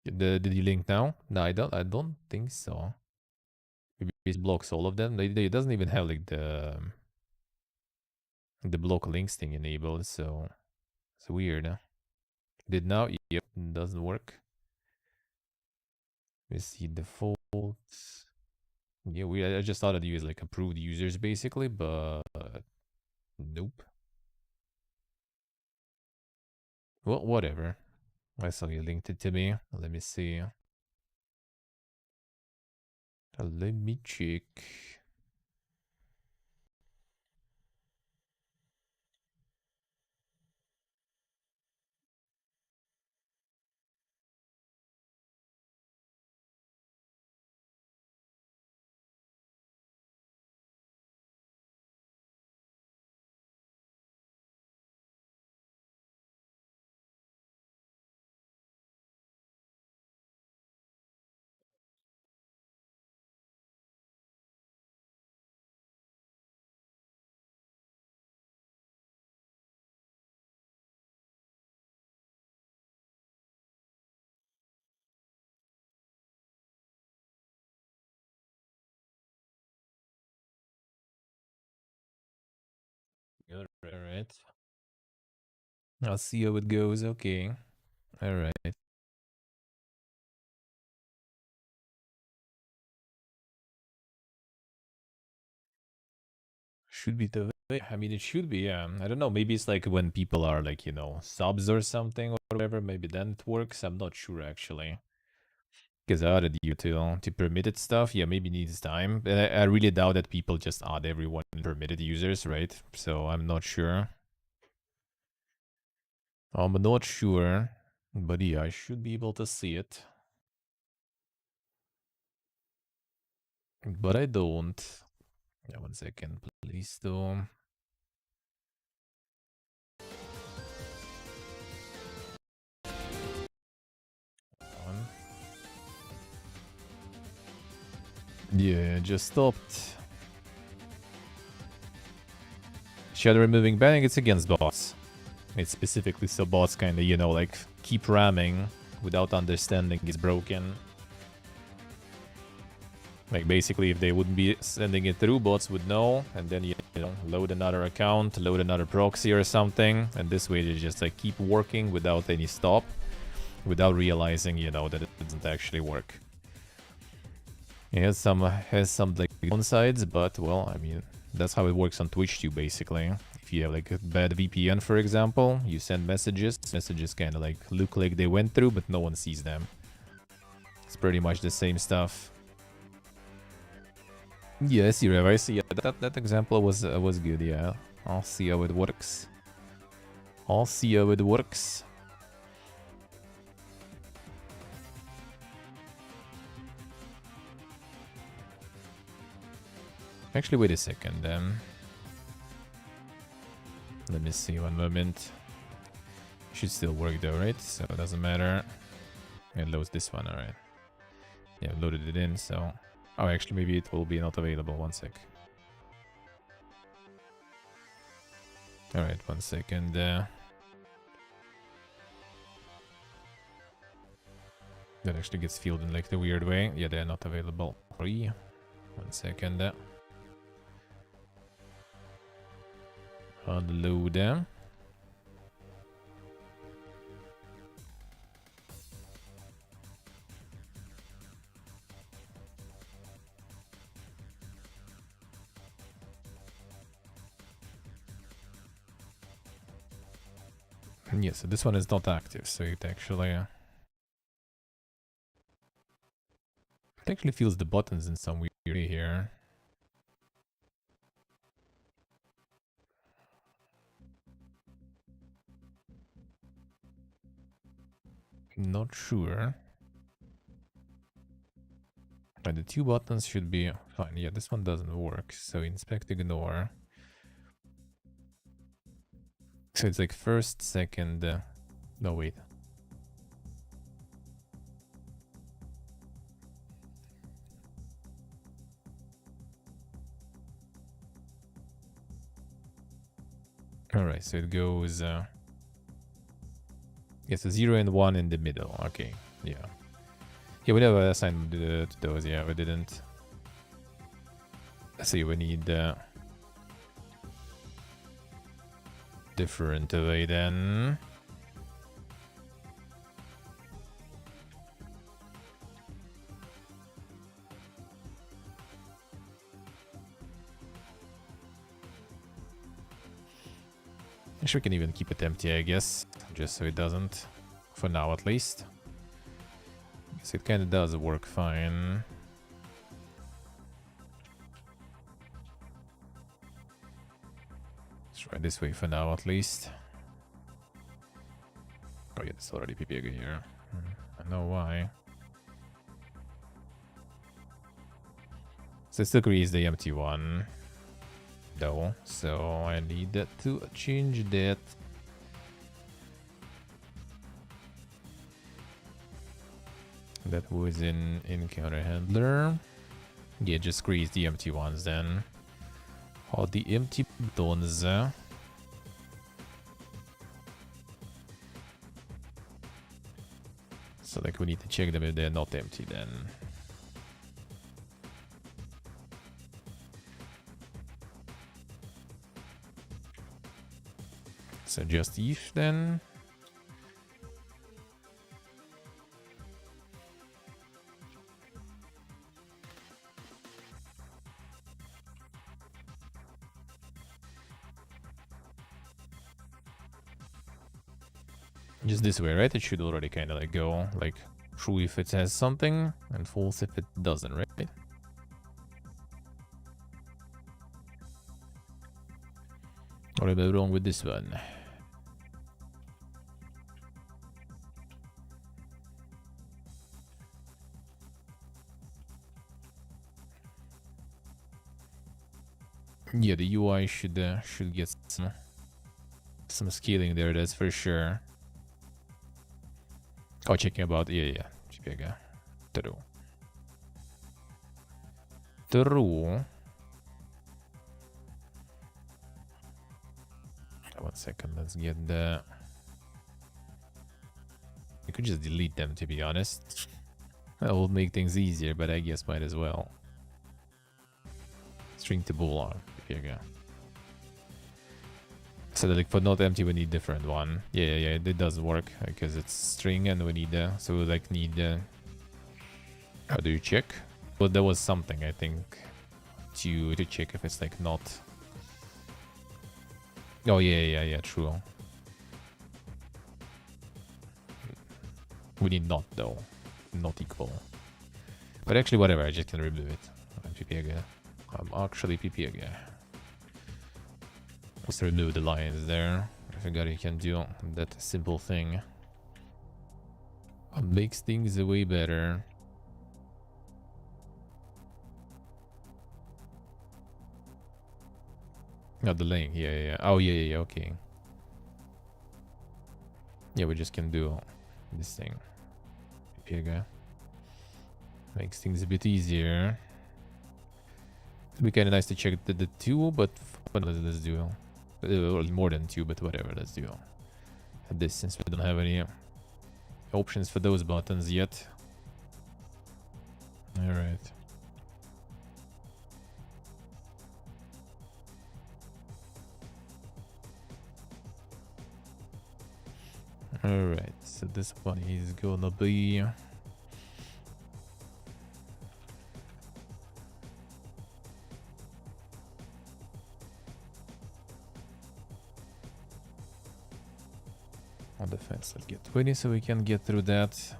S1: Did you link now? No, I don't think so. Maybe it blocks all of them. It doesn't even have like the block links thing enabled, so it's weird. Did now? Yep, doesn't work. We see defaults. Yeah, I just thought I'd use like approved users basically, but nope. Well, whatever. I saw you linked it to me. Let me see. Let me check. All right. I'll see how it goes. Okay. All right. Should be the way. I mean, it should be, yeah. I don't know. Maybe it's like when people are like, you know, subs or something or whatever. Maybe then it works. I'm not sure actually. Because I added you to permitted stuff. Yeah, maybe needs time. But I really doubt that people just add everyone permitted users, right? So I'm not sure. I'm not sure. But yeah, I should be able to see it. But I don't. Yeah, 1 second, please, though. On. Yeah, just stopped. Shadow removing banning, it's against bots. It's specifically so bots kind of, you know, like keep ramming without understanding it's broken. Like basically if they wouldn't be sending it through, bots would know, and then you know, load another account, load another proxy or something, and this way they just like keep working without any stop, without realizing, you know, that it doesn't actually work. It has some like downsides, but well, I mean, that's how it works on Twitch too, basically. If you have like a bad VPN, for example, you send messages kind of like look like they went through, but no one sees them. It's pretty much the same stuff. Yeah, I see, Rev. I see. Yeah, that example was good. Yeah, I'll see how it works. I'll see how it works. Actually, wait a second. Let me see 1 moment. Should still work though, right? So it doesn't matter. It loads this one, alright. Yeah, loaded it in, so... Oh, actually, maybe it will be not available. 1 sec. Alright, 1 second. That actually gets filled in like the weird way. Yeah, they're not available. 1 second. Unload them. Yeah, so this one is not active, so it actually feels the buttons in some weird way here. Not sure. But the 2 buttons should be fine. Yeah, this one doesn't work, so inspect, ignore. So it's like first, second... no, wait. Alright, so it goes... yeah, so 0 and 1 in the middle. Okay, yeah. Yeah, we never assigned to those. Yeah, we didn't. Let's see, we need... different way then. Actually, we can even keep it empty, I guess, just so it doesn't, for now at least. I guess it kind of does work fine. Let's try this way for now at least. Oh yeah, it's already PPG here. I know why. So it still creates the empty one, though, so I need to change that. That was in encounter handler. Yeah, just create the empty ones then. All the empty buttons. So like we need to check them if they're not empty then. So just if then. Just this way, right? It should already kind of like go like true if it has something and false if it doesn't, right? What am I wrong with this one? Yeah, the UI should get some scaling there. That's for sure. Oh, checking about yeah. Chega. True. True. 1 second. Let's get the. You could just delete them, to be honest. That will make things easier, but I guess might as well. String to bool. Here you go. So like for not empty we need different one. Yeah, it does work because it's string and we need so we like need how do you check? Well, there was something I think to check if it's like not. Oh yeah, true. We need not though, not equal. But actually whatever, I just can remove it. I'm actually PPG. Let's remove the lines there. I forgot you can do that simple thing. It makes things way better. No, the link. Yeah. Oh, yeah. Okay. Yeah, we just can do this thing. PPG. Makes things a bit easier. It'd be kind of nice to check the two, but let's do more than two, but whatever, let's do this since we don't have any options for those buttons yet. Alright. Alright, so this one is gonna be on the fence. Let's get 20 so we can get through that.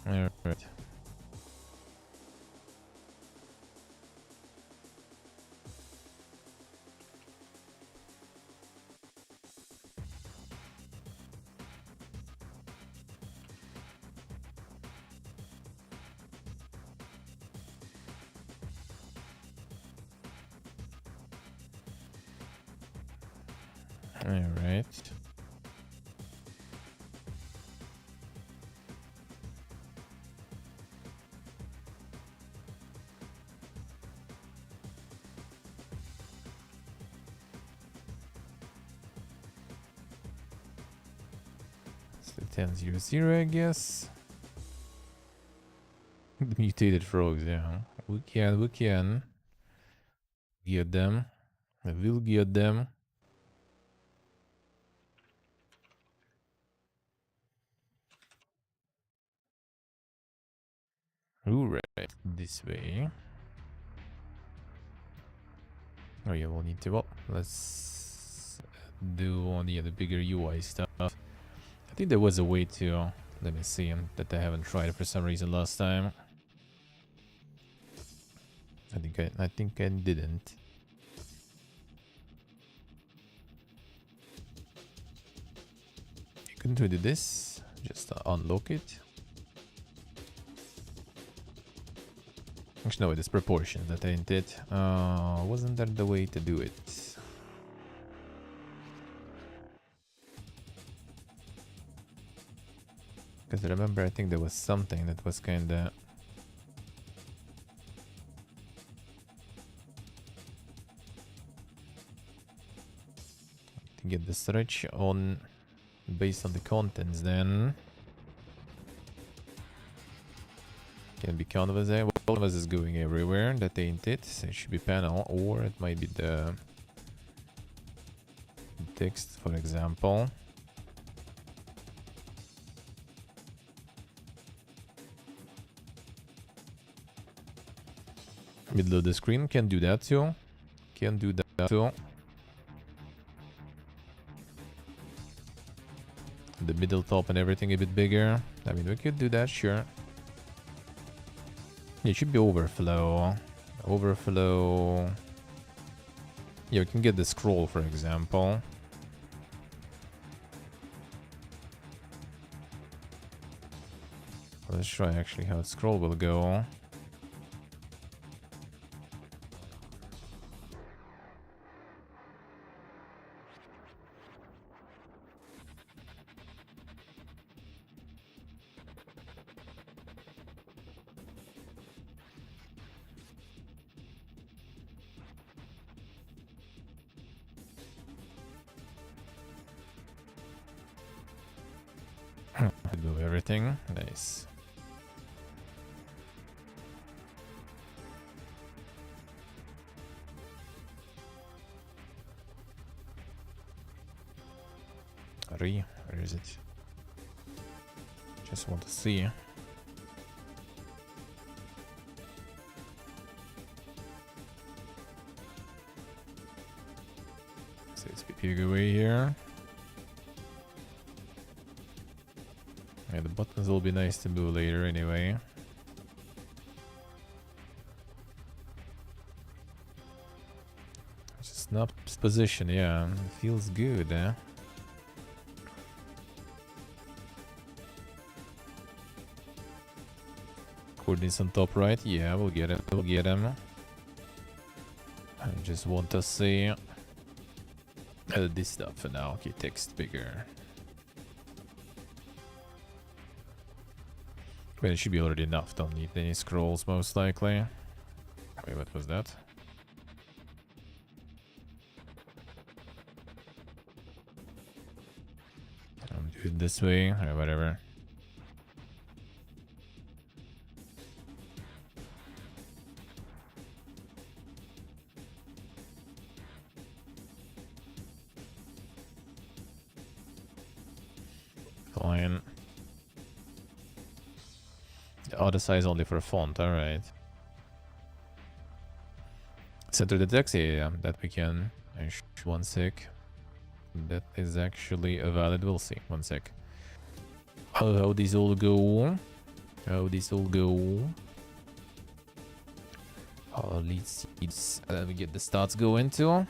S1: Alright. Alright. So 10-0-0, I guess. The mutated frogs, yeah. We can get them. I will get them. Alright, this way. Oh yeah, we'll need to. Well, let's do on the bigger UI stuff. I think there was a way to. Let me see that I haven't tried for some reason last time. I think I didn't. You couldn't do this. Just unlock it. Actually, no, it's proportions that ain't it. Wasn't that the way to do it? Because I remember, I think there was something that was kinda... to get the stretch on based on the contents then. Can be canvas there. Well, canvas is going everywhere. That ain't it. So it should be panel, or it might be the text, for example. Middle of the screen can do that too. Can do that too. The middle top and everything a bit bigger. I mean, we could do that, sure. It should be overflow. Overflow. Yeah, we can get the scroll, for example. Let's try actually how the scroll will go. Do everything. Nice. Where is it? Just want to see. So it's a big away here. Yeah, the buttons will be nice to move later anyway. Just snap's position, yeah. It feels good, eh? Coordinates on top right, yeah, we'll get him, we'll get him. I just want to see this stuff for now. Okay, text bigger. But it should be already enough, don't need any scrolls most likely. Wait, what was that? I'm doing it this way, or whatever. Fine. The other size only for a font, alright. Center the text, yeah, that we can. One sec. That is actually a valid, we'll see. One sec. How these all go? How these all go? Oh, let's see. Let me get the stats going too.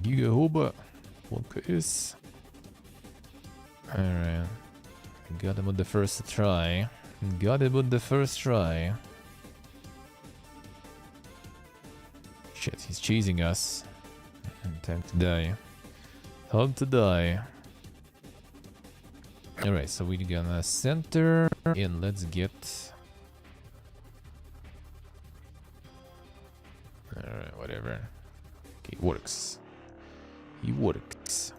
S1: Gigahoba. What is? Alright. Got him with the first try. Got it with the first try. Shit, he's chasing us. Time to die. Time to die. Alright, so we're gonna center and let's get... Alright, whatever. Okay, it works. It works.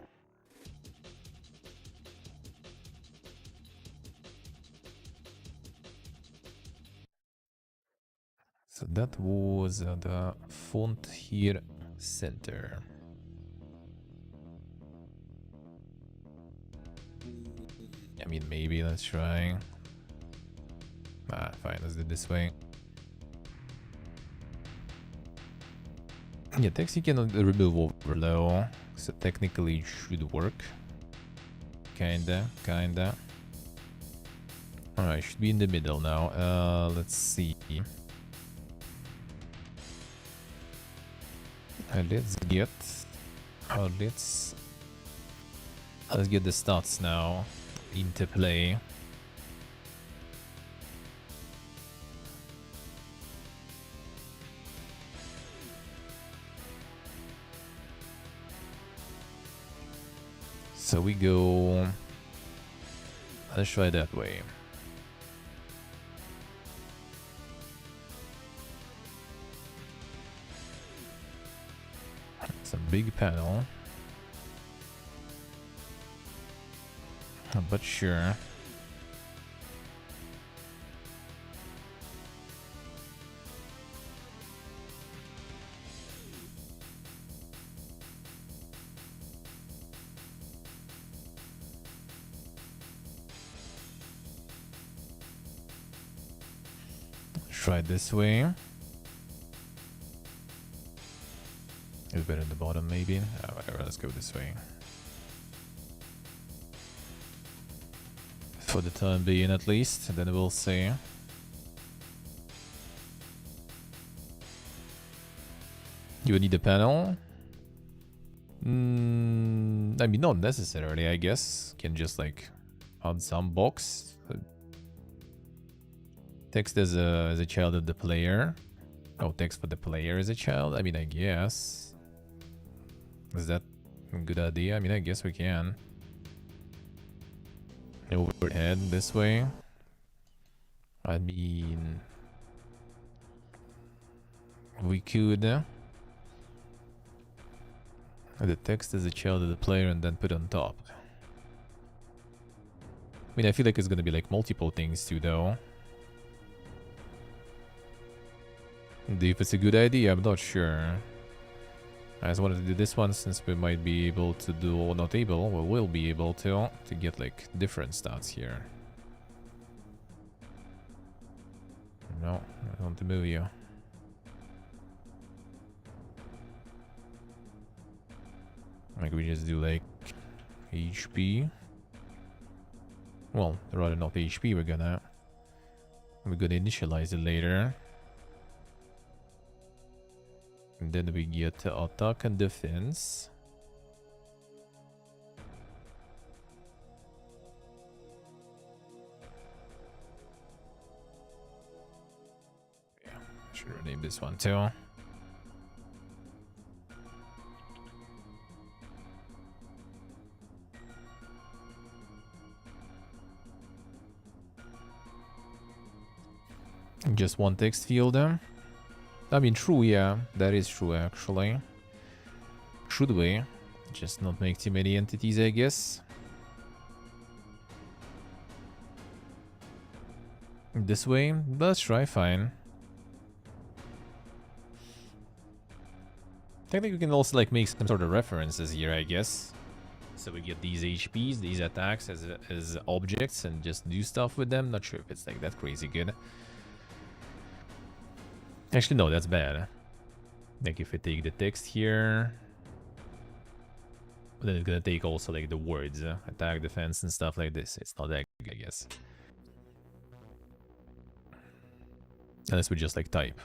S1: So that was the font here center. I mean, maybe let's try. Ah, fine, let's do it this way. Yeah, text you can remove overflow, so technically it should work. Kinda. Alright, should be in the middle now. Let's see. Let's get the stats now into play. So we go. Let's try that way. It's a big panel. But sure. Try this way. It's better in the bottom, maybe. Whatever, let's go this way. For the time being, at least. Then we'll see. You would need a panel? I mean, not necessarily, I guess. Can just, like, add some box. Text as a child of the player. Oh, text for the player as a child? I mean, I guess. Is that a good idea? I mean, I guess we can. Overhead this way. I mean... we could... the text as a child of the player and then put on top. I mean, I feel like it's gonna be like multiple things too, though. If it's a good idea, I'm not sure. I just wanted to do this one since we might be able to do, or not able, we will be able to get like different stats here. No, I don't want to move you. Like we just do like HP. Well, rather not HP, we're gonna initialize it later. And then we get attack and defense. Yeah, should rename this one too. Just one text field. I mean, true, yeah, that is true actually. Should we just not make too many entities, I guess? This way? Let's try, fine. Technically, we can also like make some sort of references here, I guess. So we get these HPs, these attacks as objects and just do stuff with them. Not sure if it's like that crazy good. Actually, no, that's bad. Like if we take the text here, then it's gonna take also like the words, attack, defense, and stuff like this. It's not that good, I guess. Unless we just like type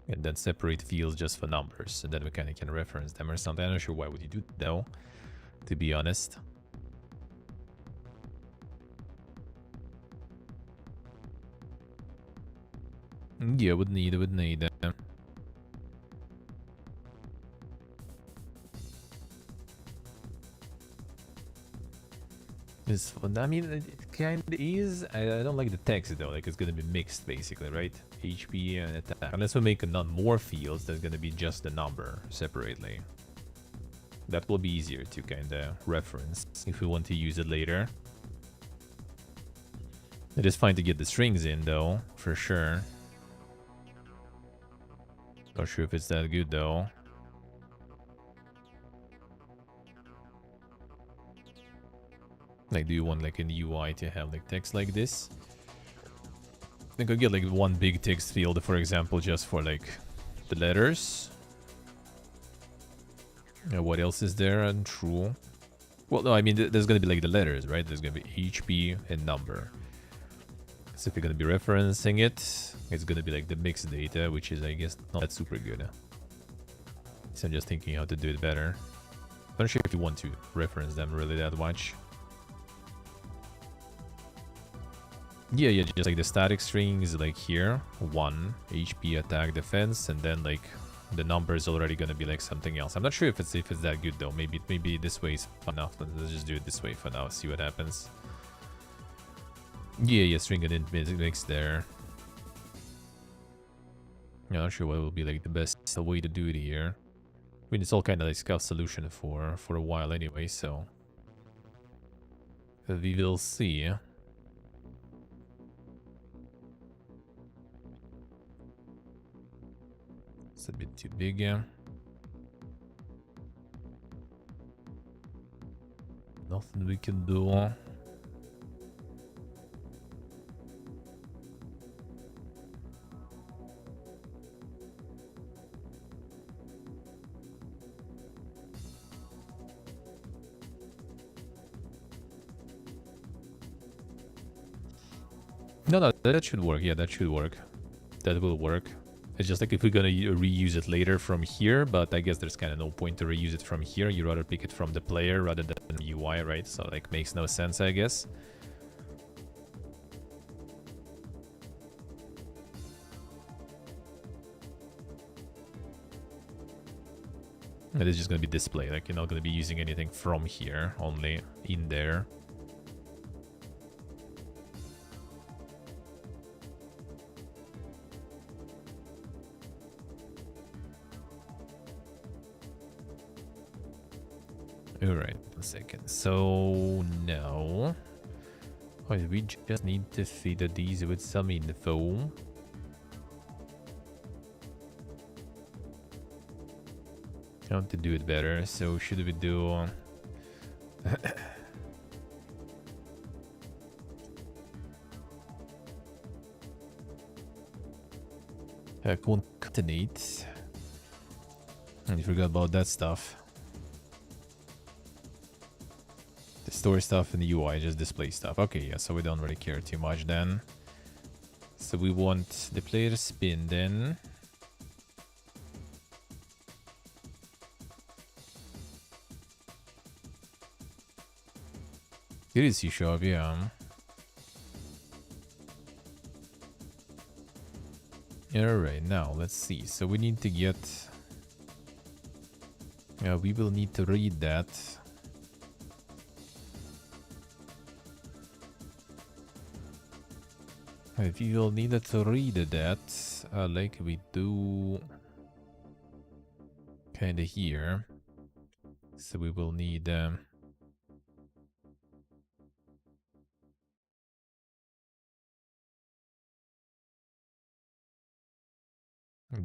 S1: and then separate fields just for numbers, and then we kind of can reference them or something. I'm not sure why would you do that though, to be honest. Yeah, would need them. This one, I mean, it kind of is. I don't like the text though. Like it's gonna be mixed basically, right? HP and attack. Unless we make none more fields, that's gonna be just the number separately. That will be easier to kind of reference if we want to use it later. It is fine to get the strings in though, for sure. Not sure if it's that good though. Like, do you want like an UI to have like text like this? I think I'll get like one big text field, for example, just for like the letters. What else is there? And true. Well, no, I mean, there's gonna be like the letters, right? There's gonna be HP and number. So if you're gonna be referencing it, it's gonna be like the mixed data, which is, I guess, not that super good. So I'm just thinking how to do it better. I'm not sure if you want to reference them really that much. Yeah, just like the static strings, like here, 1 HP, attack, defense, and then like the number is already gonna be like something else. I'm not sure if it's that good though. Maybe this way is fun enough. Let's just do it this way for now. See what happens. Yeah, string and int mix there. Yeah, not sure what will be like the best way to do it here. I mean, it's all kind of like scout solution for a while anyway, so we will see. It's a bit too big, yeah. Nothing we can do. No, no, that should work. Yeah, that should work. That will work. It's just like if we're gonna reuse it later from here, but I guess there's kind of no point to reuse it from here. You rather pick it from the player rather than the UI, right? So like makes no sense, I guess. And it's just gonna be display. Like you're not gonna be using anything from here, only in there. Alright, 1 second. So now we just need to feed these with some info. How to do it better. So should we do concatenate? And you forgot about that stuff. The store stuff and the UI, just display stuff. Okay, yeah, so we don't really care too much then. So we want the player spin then. It is C-sharp, yeah. Alright, now let's see. So we need to get... we will need to read that. If you will need to read that, like we do kind of here. So we will need...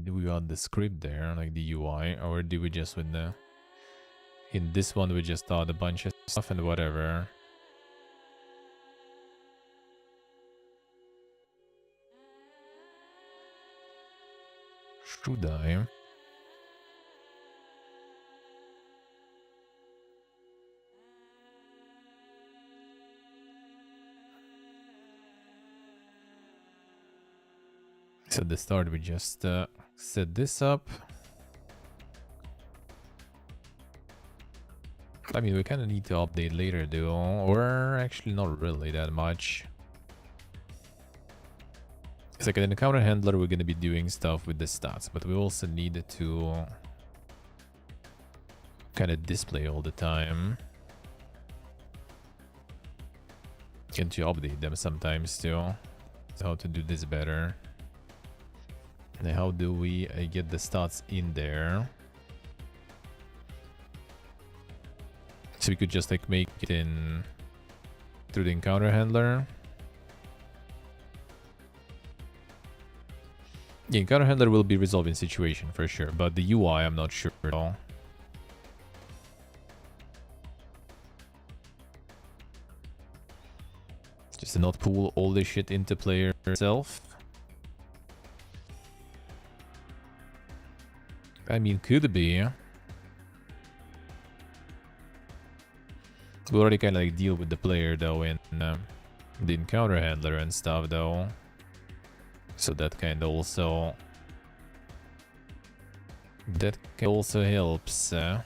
S1: do we want the script there, like the UI, or do we just with the... In this one we just add a bunch of stuff and whatever. Should I? So at the start we just set this up. I mean, we kind of need to update later though, or actually not really that much. It's like in the counter handler we're going to be doing stuff with the stats, but we also need to kind of display all the time. And to update them sometimes too. So how to do this better. And how do we get the stats in there? So we could just like make it in through the encounter handler. The encounter handler will be resolving situation for sure, but the UI I'm not sure at all. Just to not pull all this shit into player itself. I mean, could be. We already kind of like deal with the player though in the encounter handler and stuff though. So that kind of also... That also helps. I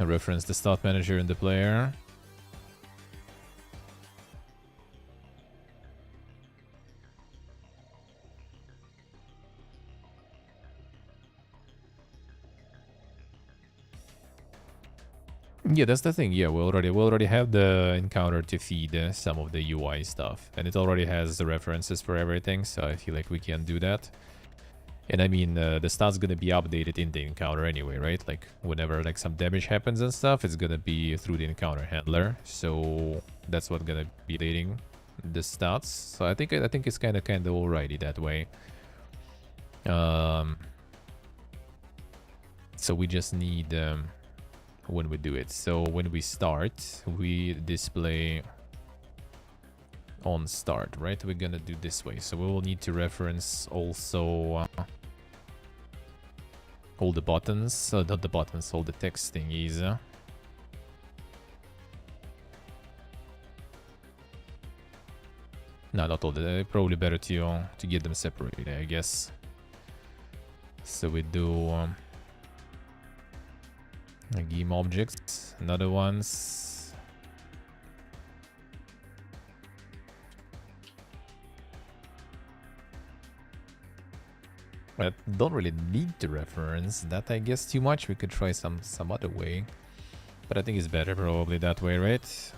S1: reference the stat manager in the player. Yeah, that's the thing. Yeah, we already have the encounter to feed some of the UI stuff, and it already has the references for everything. So I feel like we can do that. And I mean, the stats gonna be updated in the encounter anyway, right? Like whenever like some damage happens and stuff, it's gonna be through the encounter handler. So that's what gonna be updating the stats. So I think it's kind of alrighty that way. So we just need when we do it. So when we start, we display on start, right? We're gonna do this way. So we will need to reference also all the buttons, not the buttons, all the text thingies. No, not all the. Probably better to get them separated, I guess. So we do game objects, another ones. I don't really need to reference that, I guess, too much. We could try some other way, but I think it's better probably that way, right?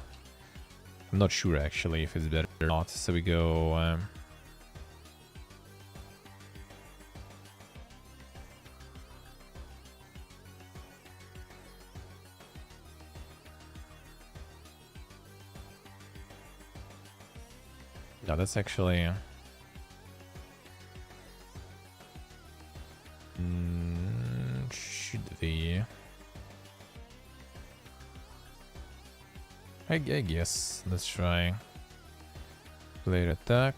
S1: I'm not sure actually if it's better or not. So we go no, that's actually should be. I guess. Let's try. Player attack.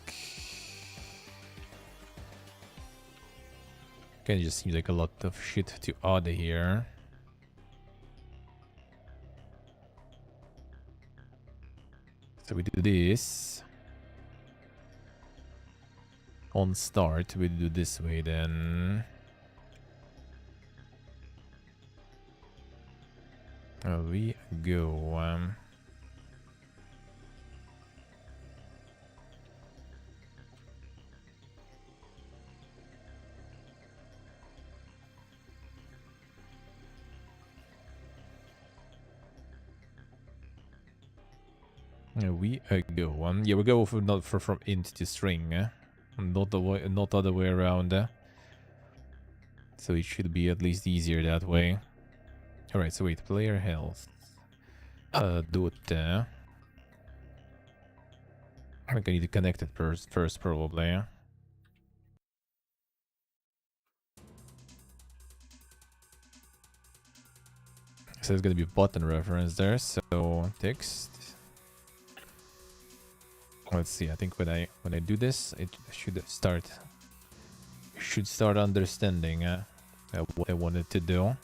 S1: Can just seem like a lot of shit to add here. So we do this. On start, we do this way then. We go. We go. Yeah, we go for not from int to string, not the way, not other way around. So it should be at least easier that way. All right. So wait, player health. Do it. I think I need to connect it first probably. So there's gonna be a button reference there. So text. Let's see. I think when I do this, it should start understanding what I wanted to do.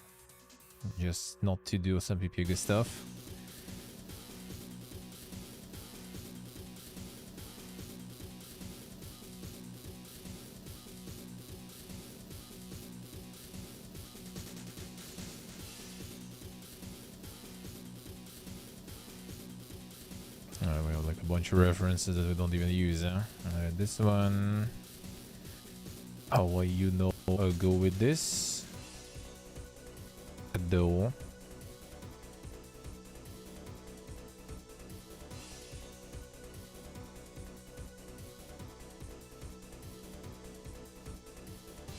S1: Just not to do some PPG stuff. We have like a bunch of references that we don't even use. This one. Oh, well, you know, I'll go with this. Though.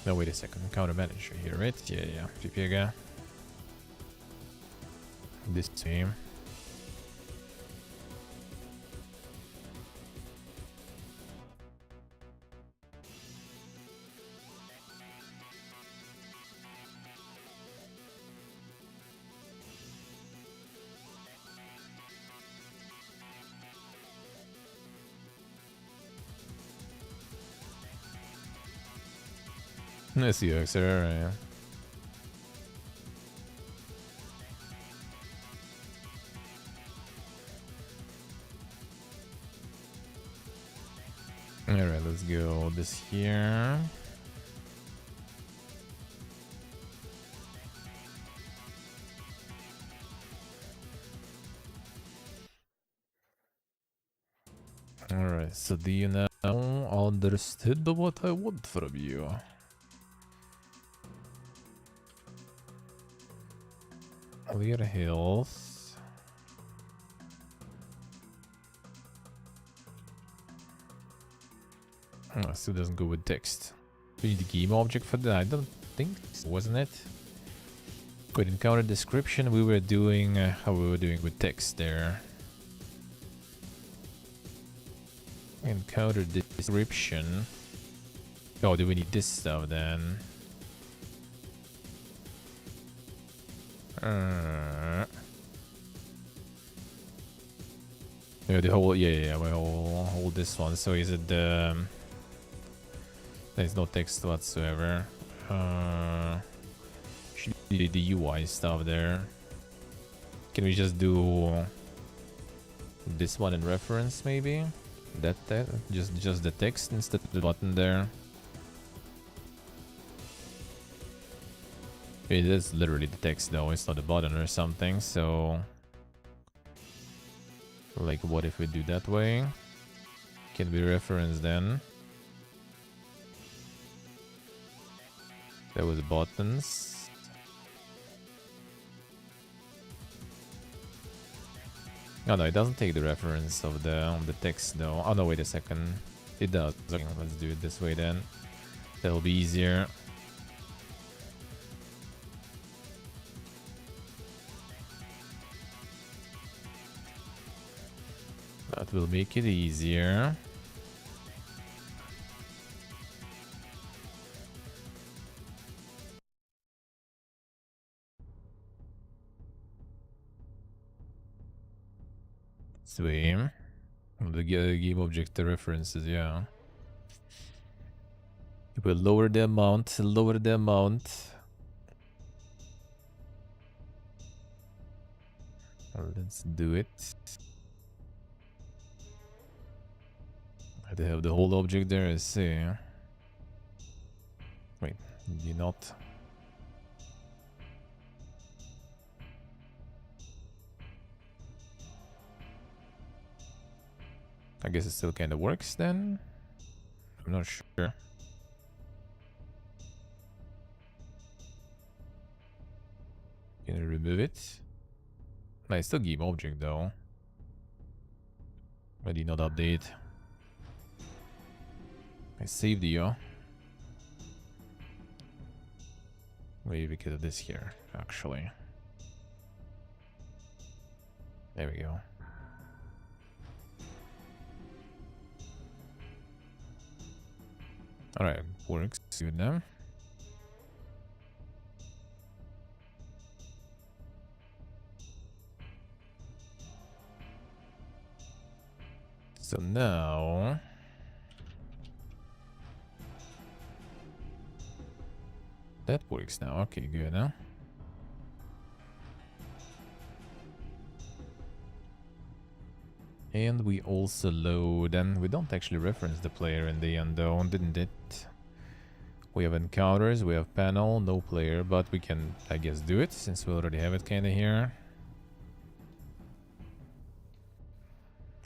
S1: No, wait a second. Counter manager here, right? Yeah. PPG. This team. Let's see, yeah. Alright, let's go this here. Alright, so do you now understood what I want from you? Clear health. Oh, still doesn't go with text. We need a game object for that. I don't think so, wasn't it? Good encounter description. We were doing how we were doing with text there. Encounter description. Oh, do we need this stuff then? Yeah, the whole, yeah, we'll hold this one. So is it the... There's no text whatsoever. Should be the UI stuff there. Can we just do this one in reference, maybe? That just the text instead of the button there. It is literally the text though, it's not a button or something, so... Like, what if we do that way? Can we reference then? That was buttons. Oh no, it doesn't take the reference of the text though. Oh no, wait a second. It does. Okay, let's do it this way then. That'll be easier. That will make it easier. Sweet. The game object references, yeah. It will lower the amount, lower the amount. Let's do it. I have the whole object there, I see. Wait, do you not? I guess it still kind of works then? I'm not sure. Can you remove it? No, it's still game object though. Why did not update? I saved you. Maybe because of this here, actually. There we go. Alright, works good now. So now... That works now. Okay, good, huh? And we also load, and we don't actually reference the player in the end though, didn't it? We have encounters, we have panel, no player, but we can, I guess, do it since we already have it kind of here.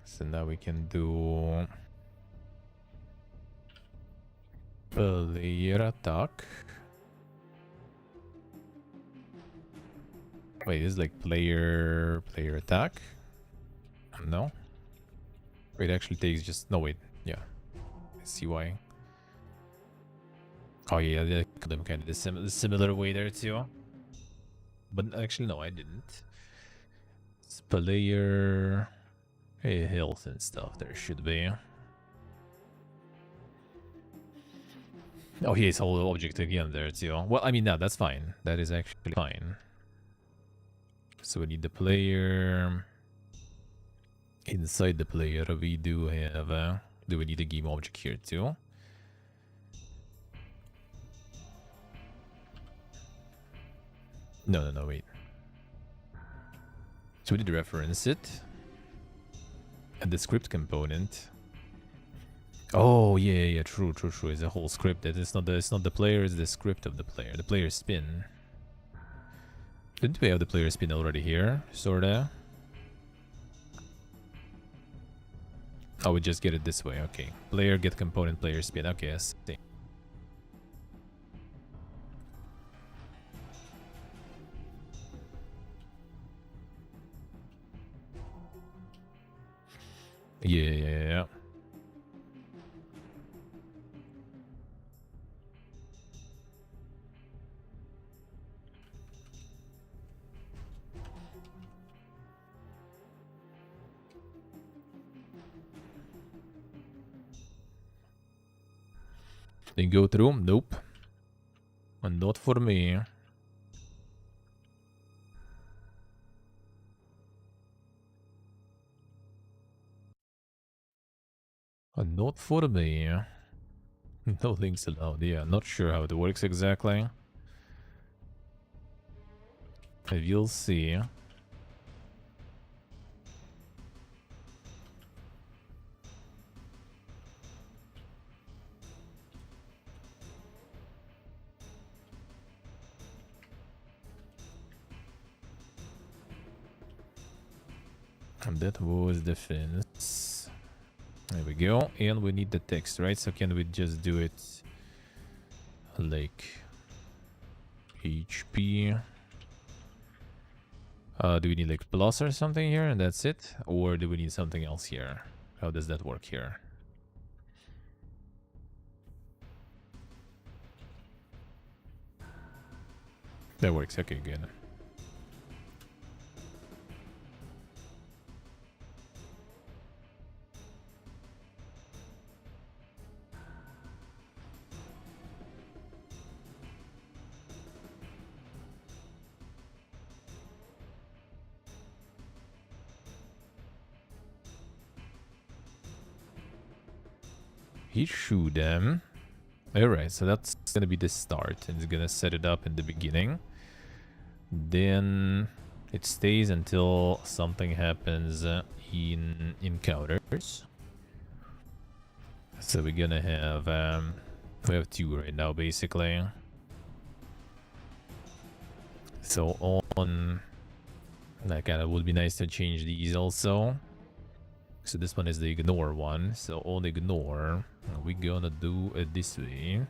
S1: So now we can do player attack. Wait, is like player attack? No. Wait, it actually takes just no wait, yeah. I see why. Oh yeah, they cut them kind of the similar way there too. But actually no, I didn't. It's player health and stuff there should be. Oh, he has whole object again there too. Well, I mean, no, that's fine. That is actually fine. So we need the player. Inside the player, we do have. Do we need a game object here too? No, wait. So we need to reference it. And the script component. Oh yeah, true. It's a whole script. That it's not the player, it's the script of the player. The player spin. Didn't we have the player spin already here? Sorta. Oh, we just get it this way. Okay. Player get component, player spin. Okay, I see. Yeah. Didn't go through? Nope. And not for me. Not for me. No links allowed. Yeah, not sure how it works exactly. We'll see. And that was the fence. There we go. And we need the text, right? So can we just do it like HP? Do we need like plus or something here and that's it? Or do we need something else here? How does that work here? That works. Okay, good. He shoot them. Alright, so that's gonna be the start. And it's gonna set it up in the beginning. Then it stays until something happens in encounters. So we're gonna have we have two right now basically. So on that kind of would be nice to change these also. So this one is the ignore one. So on ignore, we're gonna do it this way.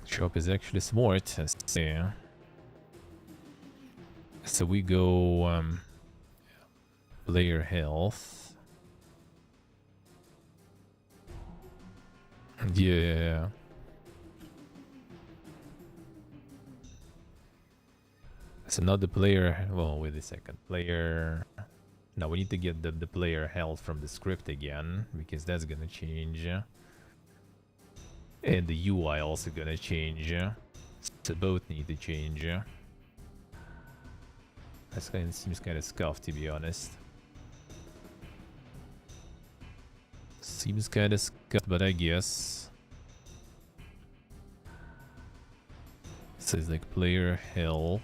S1: Shop is actually smart. Let's see. So we go player health. Yeah. So not the player. Well, wait a second. Player. Now we need to get the player health from the script again because that's gonna change. And the UI also gonna change. So both need to change. That kind of seems kind of scuffed, to be honest. Seems kind of scuffed, but I guess. So it's like player health.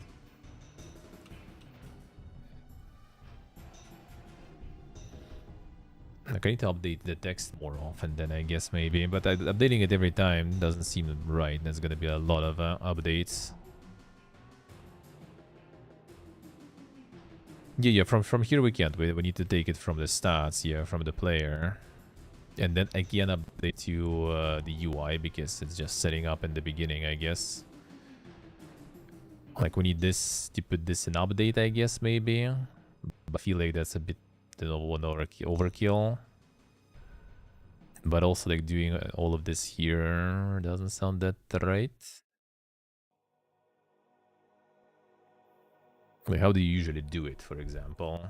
S1: Like I need to update the text more often then I guess maybe, but updating it every time doesn't seem right. There's gonna be a lot of updates. Yeah, from here we can't. We need to take it from the stats, yeah, from the player. And then again update to the UI because it's just setting up in the beginning, I guess. Like we need this to put this in update, I guess, maybe. But I feel like that's a bit overkill. But also like doing all of this here doesn't sound that right. Like how do you usually do it, for example?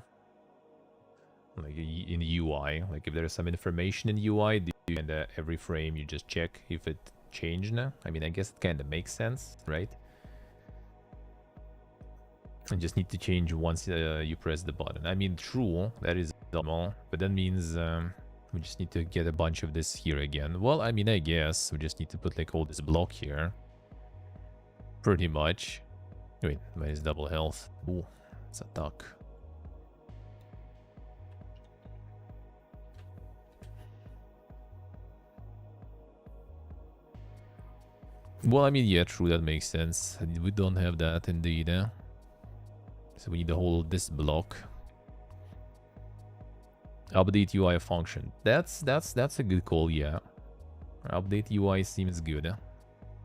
S1: Like in UI, like if there's some information in UI, do you kinda every frame you just check if it changed now? I mean, I guess it kinda makes sense, right? You just need to change once you press the button. I mean, true, that is normal, but that means we just need to get a bunch of this here again. Well, I mean, I guess we just need to put like all this block here. Pretty much. Wait, minus double health. Ooh, it's a duck. Well, I mean, yeah, true, that makes sense. We don't have that indeed, eh? So we need to hold this block. Update UI function. That's a good call, yeah. Update UI seems good. Eh?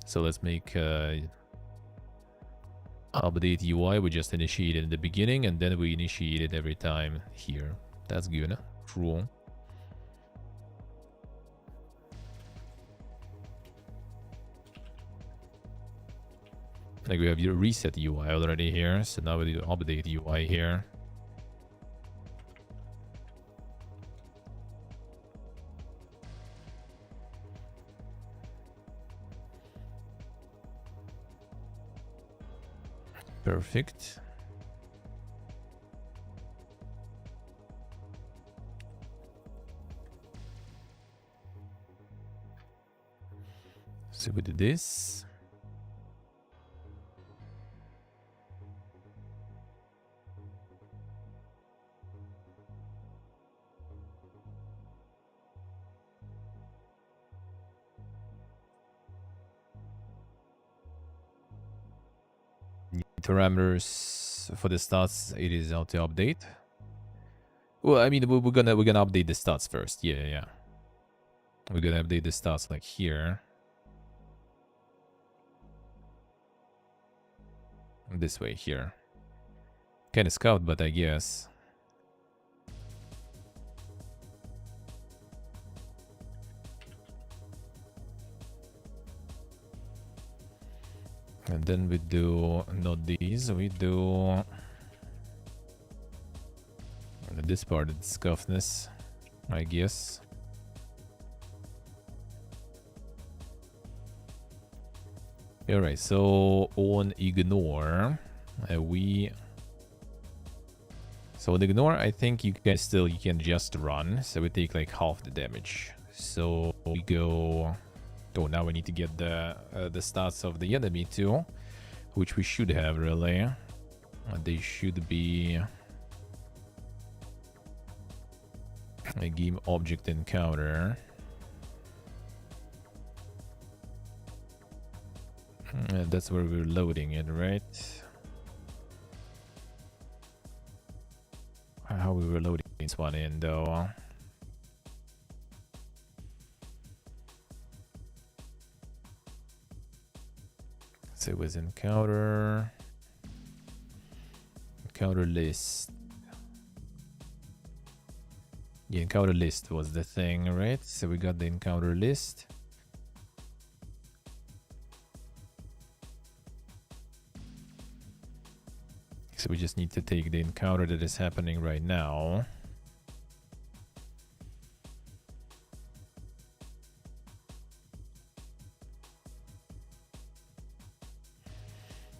S1: So let's make update UI. We just initiate it in the beginning and then we initiate it every time here. That's good. Eh? True. Like we have your reset UI already here, so now we do update UI here. Perfect. So we do this. Parameters for the stats, it is auto update. Well, I mean, we're gonna update the stats first. Yeah. We're gonna update the stats like here. This way here. Kinda scout, but I guess. And then we do not these, we do this part, it's scuffness, I guess. Alright, so on ignore, so on ignore, I think you can just run, so we take like half the damage. So we go. Oh, now we need to get the stats of the enemy too, which we should have really. They should be a game object encounter. That's where we're loading it, right? How we were loading this one in though. So it was encounter list. The encounter list was the thing, right? So we got the encounter list. So we just need to take the encounter that is happening right now.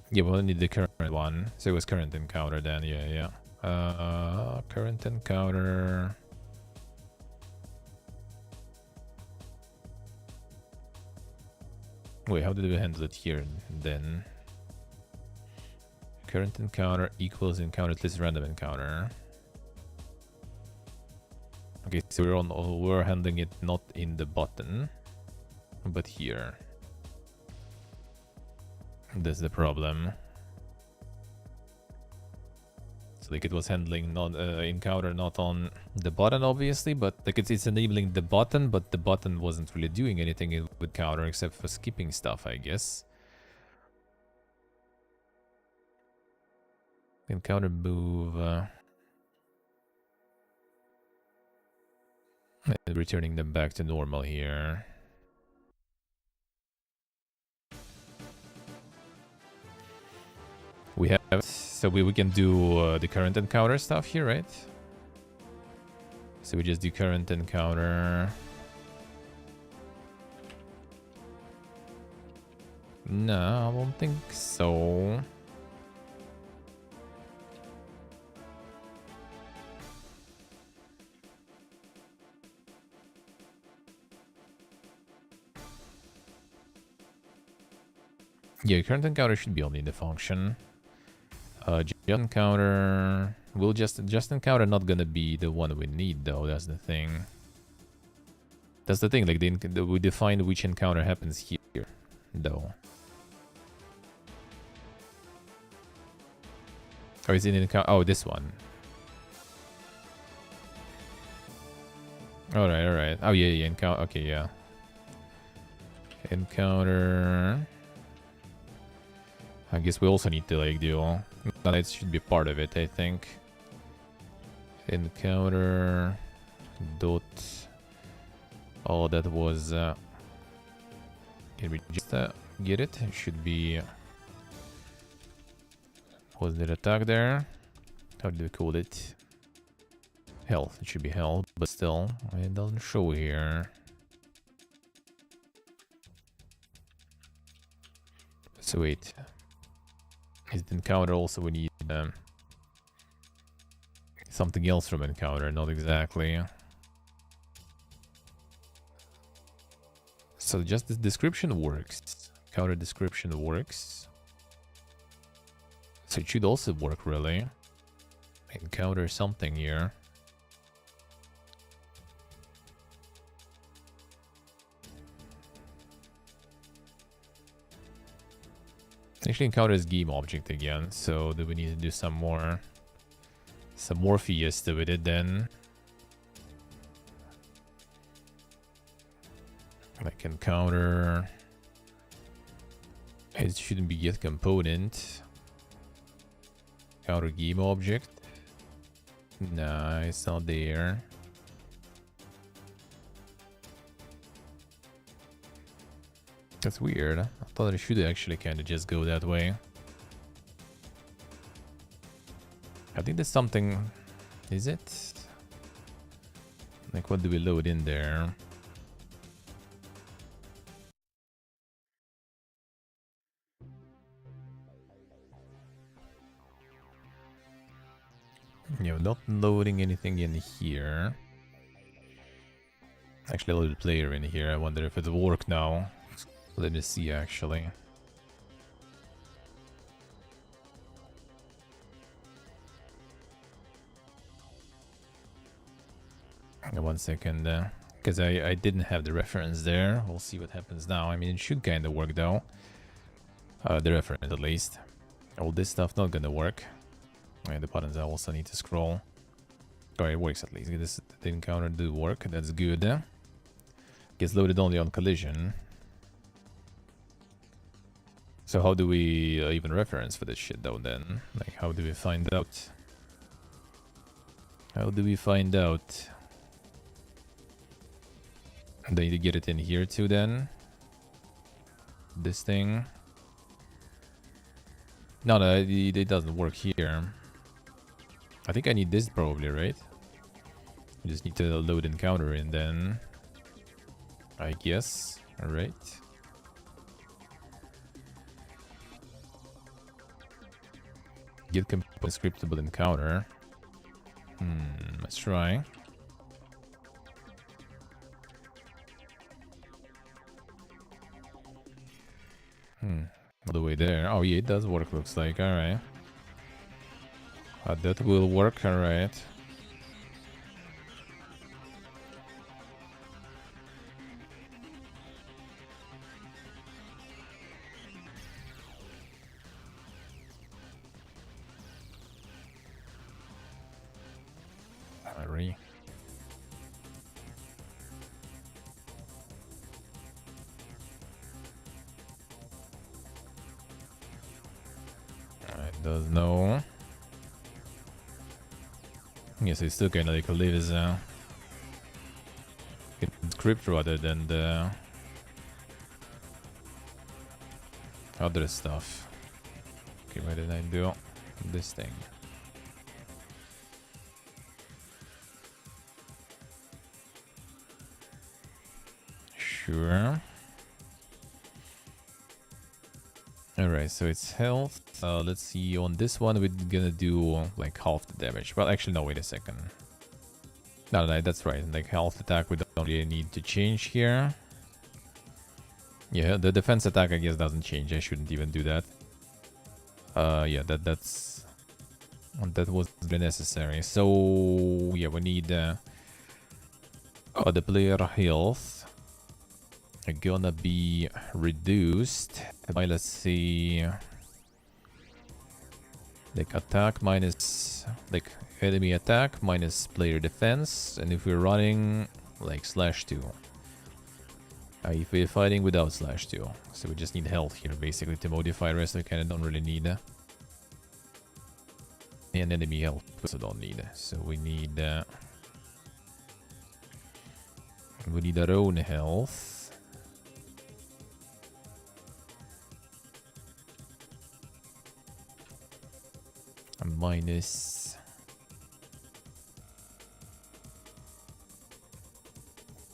S1: Yeah, we'll need the current one. So it was current encounter then, yeah. Current encounter. Wait, how did we handle it here then? Current encounter equals encounter list random encounter. Okay, so we're handling it not in the button, but here. That's the problem. So like it was handling not encounter not on the button obviously, but like it's enabling the button, but the button wasn't really doing anything with counter except for skipping stuff, I guess. Encounter move. And returning them back to normal here. We have, so we can do the current encounter stuff here, right? So we just do current encounter. No, I don't think so. Yeah, current encounter should be only in the function. Just encounter will just encounter not gonna be the one we need though. That's the thing. That's the thing. Like we define which encounter happens here, though. Or is it in encounter? Oh, this one. All right. Oh yeah. Encounter. Okay, yeah. Encounter. I guess we also need to like do. It should be part of it, I think. Encounter dot. Oh, that was. Can we just get it? It should be. Was there attack there? How do we call it? Health. It should be health, but still, it doesn't show here. So wait. Is it encounter also we need something else from encounter? Not exactly. So just the description works. Counter description works. So it should also work really. Encounter something here. Actually encounters game object again, so do we need to do some more fiesta with it then? Like encounter. It shouldn't be get component. Counter game object. Nah, it's not there. That's weird. I thought it should actually kind of just go that way. I think there's something... Is it? Like, what do we load in there? Yeah, not loading anything in here. Actually, I loaded player in here. I wonder if it'll work now. Let me see, actually. One second, because I didn't have the reference there. We'll see what happens now. I mean, it should kind of work though. The reference at least. All this stuff not gonna work. And the buttons I also need to scroll. Oh, it works at least. This the encounter do work. That's good. Gets loaded only on collision. So how do we even reference for this shit though then? Like how do we find out? How do we find out? Do I need to get it in here too then? This thing? No, it doesn't work here. I think I need this probably, right? I just need to load encounter in then. I guess. Alright. Get scriptable encounter. Let's try. All the way there. Oh yeah, it does work, looks like. Alright. That will work, alright. It does no. Yes, it's still kind of like a lives encrypt rather than the other stuff. Okay, what did I do? This thing. Sure. Alright, so it's health. Let's see, on this one we're gonna do like half the damage. Well, actually no, wait a second. No, that's right. Like health attack we don't really need to change here. Yeah, the defense attack I guess doesn't change. I shouldn't even do that. Yeah, that was necessary. So yeah, we need the player health are gonna be reduced by, let's see, like attack minus, like enemy attack minus player defense, and if we're running like /2. If we're fighting without /2, so we just need health here basically to modify. The rest we kind of don't really need. And enemy health we also don't need. So we need our own health. Minus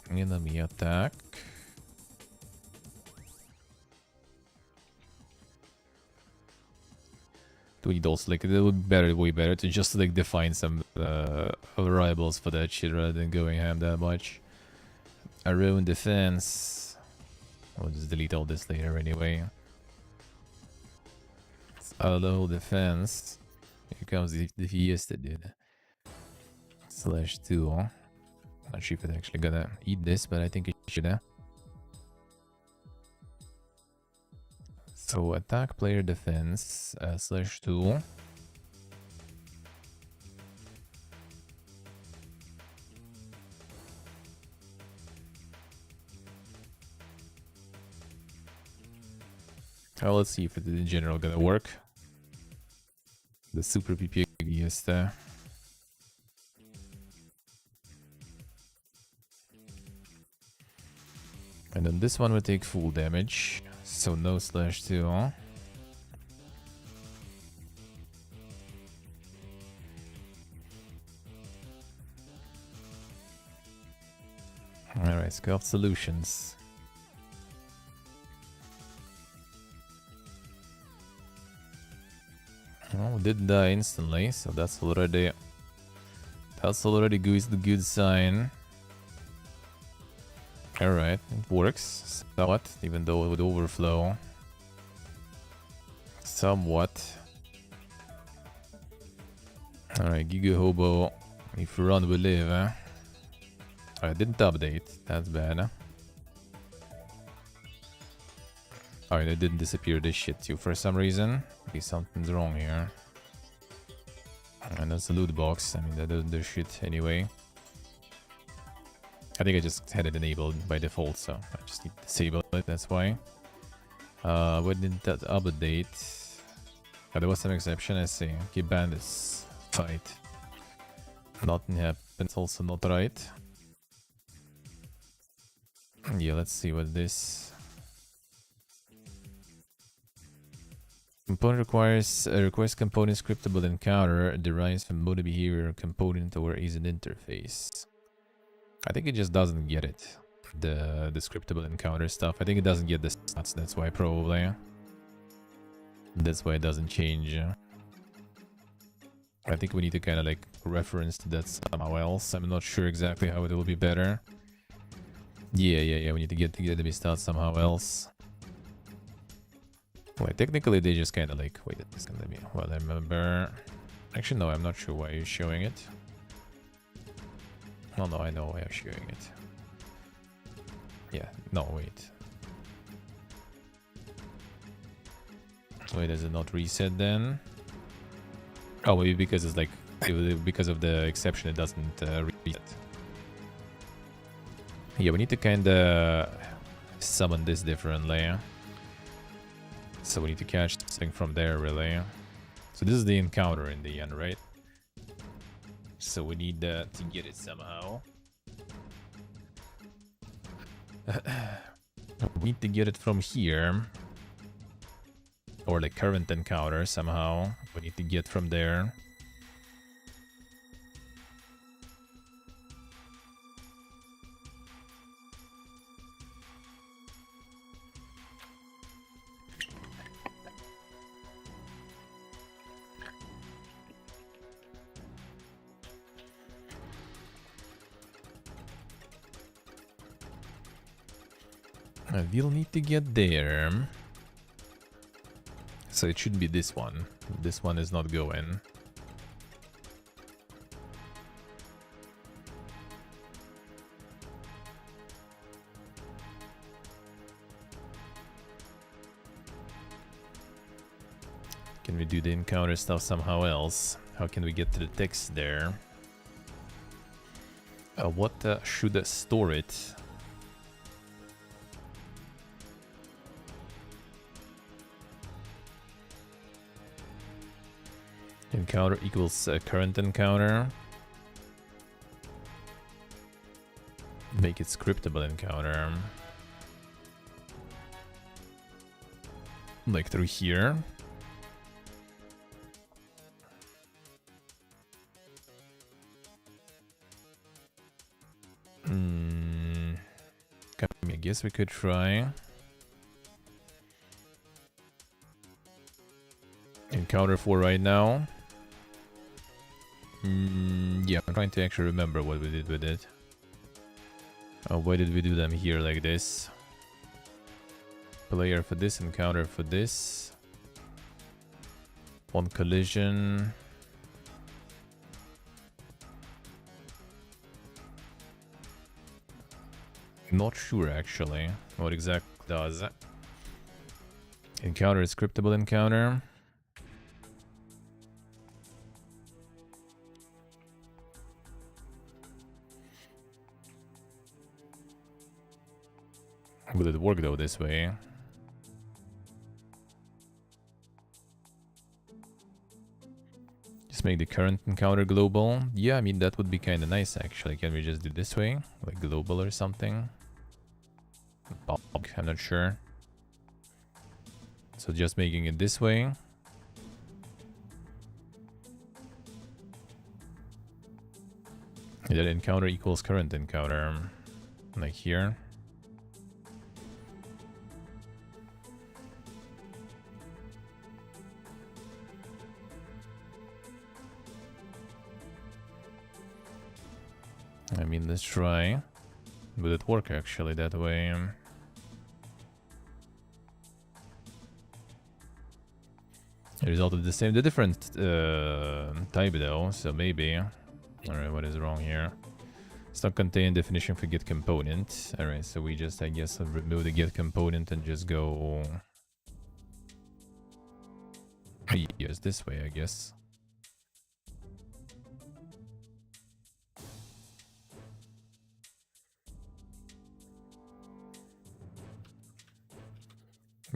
S1: enemy attack. We need also like it would be better, way better to just like define some variables for that shit rather than going ham that much. Our own defense. I'll just delete all this later anyway. It's our low defense. Here comes the fiesta, dude. /2. Not sure if it's actually gonna eat this, but I think it should. So attack player defense /2. Well, let's see if it in general gonna work. The super PP is there. And then this one will take full damage. So no /2. Alright, Sculpt Solutions. Oh, did die instantly, so that's already good sign. Alright, it works somewhat, even though it would overflow. Somewhat. Alright, Giga Hobo. If we run, we live, eh? Alright, didn't update. That's bad, huh? Alright, it didn't disappear this shit too for some reason. Maybe something's wrong here. And that's a loot box. I mean, that doesn't do shit anyway. I think I just had it enabled by default, so I just need to disable it, that's why. When did that update? Oh, there was some exception, I see. Keep bandits. Fight. Nothing happens, also not right. Yeah, let's see what this... Component requires component scriptable encounter derives from motor behavior component or is an interface. I think it just doesn't get it. The scriptable encounter stuff. I think it doesn't get the stats, that's why probably. That's why it doesn't change. I think we need to kind of like reference to that somehow else. I'm not sure exactly how it will be better. Yeah, we need to get the enemy stats somehow else. Wait, technically they just kind of like... Wait, it's gonna be... Well, I remember... Actually, no, I'm not sure why you're showing it. Oh, no, I know why I'm showing it. Yeah, no, wait. Wait, does it not reset then? Oh, maybe because it's like... Because of the exception, it doesn't reset. Yeah, we need to kind of summon this differently. So we need to catch something from there, really. So this is the encounter in the end, right? So we need to get it somehow. We need to get it from here. Or the current encounter somehow. We need to get from there. We'll need to get there. So it should be this one. This one is not going. Can we do the encounter stuff somehow else? How can we get to the text there? What should store it? Encounter equals current encounter. Make it scriptable encounter. Like through here. I guess we could try. Counter 4 right now. Yeah, I'm trying to actually remember what we did with it. Why did we do them here like this? Player for this and counter for this. On collision. Not sure actually what exactly does. Encounter is scriptable encounter. Will it work though this way? Just make the current encounter global. Yeah, I mean that would be kind of nice actually. Can we just do this way? Like global or something? I'm not sure. So just making it this way. That encounter equals current encounter. Like here. I mean, let's try. Would it work actually that way? The result is the same, the different type though, so maybe. Alright, what is wrong here? Stock contain definition for get component. Alright, so we just, I guess, remove the get component and just go... Yes, this way, I guess.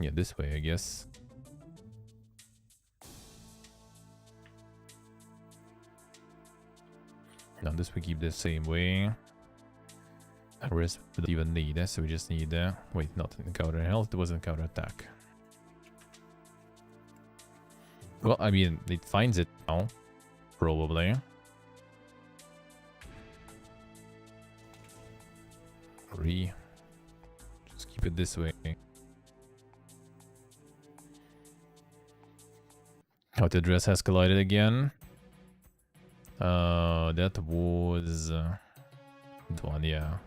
S1: Yeah, this way, I guess. Now this we keep the same way. The rest we don't even need, so we just need... wait, not encounter health, it was encounter attack. Well, I mean, it finds it now. Probably. Just keep it this way. How the dress has collided again. That was the one, yeah.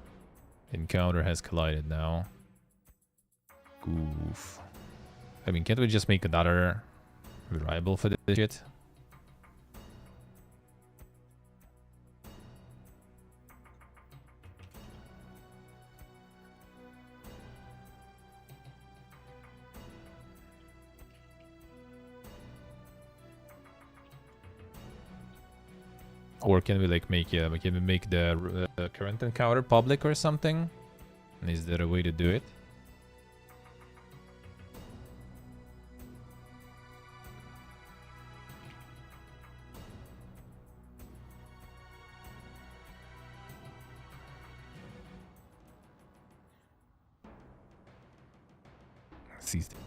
S1: Encounter has collided now. Oof. I mean, can't we just make another variable for this shit? Or can we like make can we make the current encounter public or something? Is there a way to do it?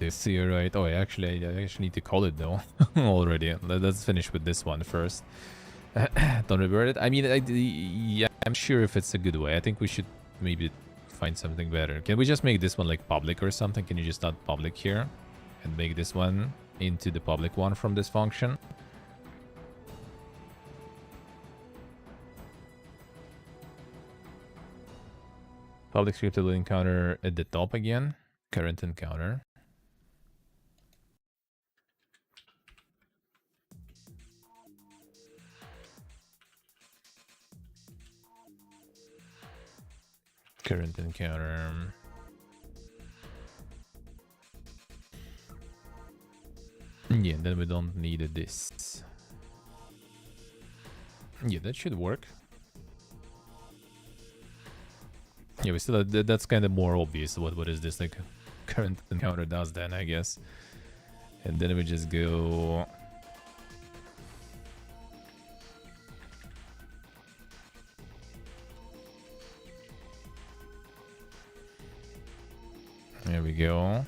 S1: See, right? Oh, I actually need to call it though already. Let's finish with this one first. Don't revert it. I mean, yeah, I'm sure if it's a good way. I think we should maybe find something better. Can we just make this one like public or something? Can you just not public here and make this one into the public one from this function? Public scriptable encounter at the top again. Current encounter. Current encounter. Yeah, then we don't need this. Yeah, that should work. Yeah, we still that's kind of more obvious. What is this like? Current encounter does then, I guess. And then we just go. There we go.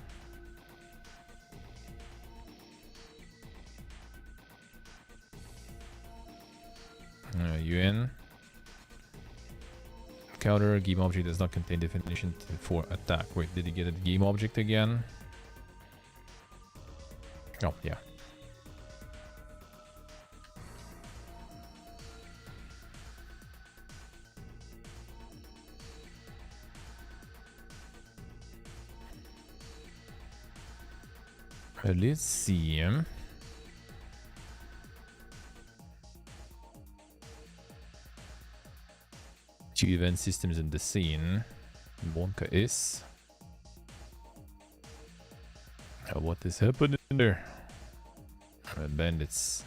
S1: You in? Counter game object does not contain definition for attack. Wait, did he get a game object again? Oh, yeah. Let's see. Two event systems in the scene. Bonka is. What is happening there? Bandits.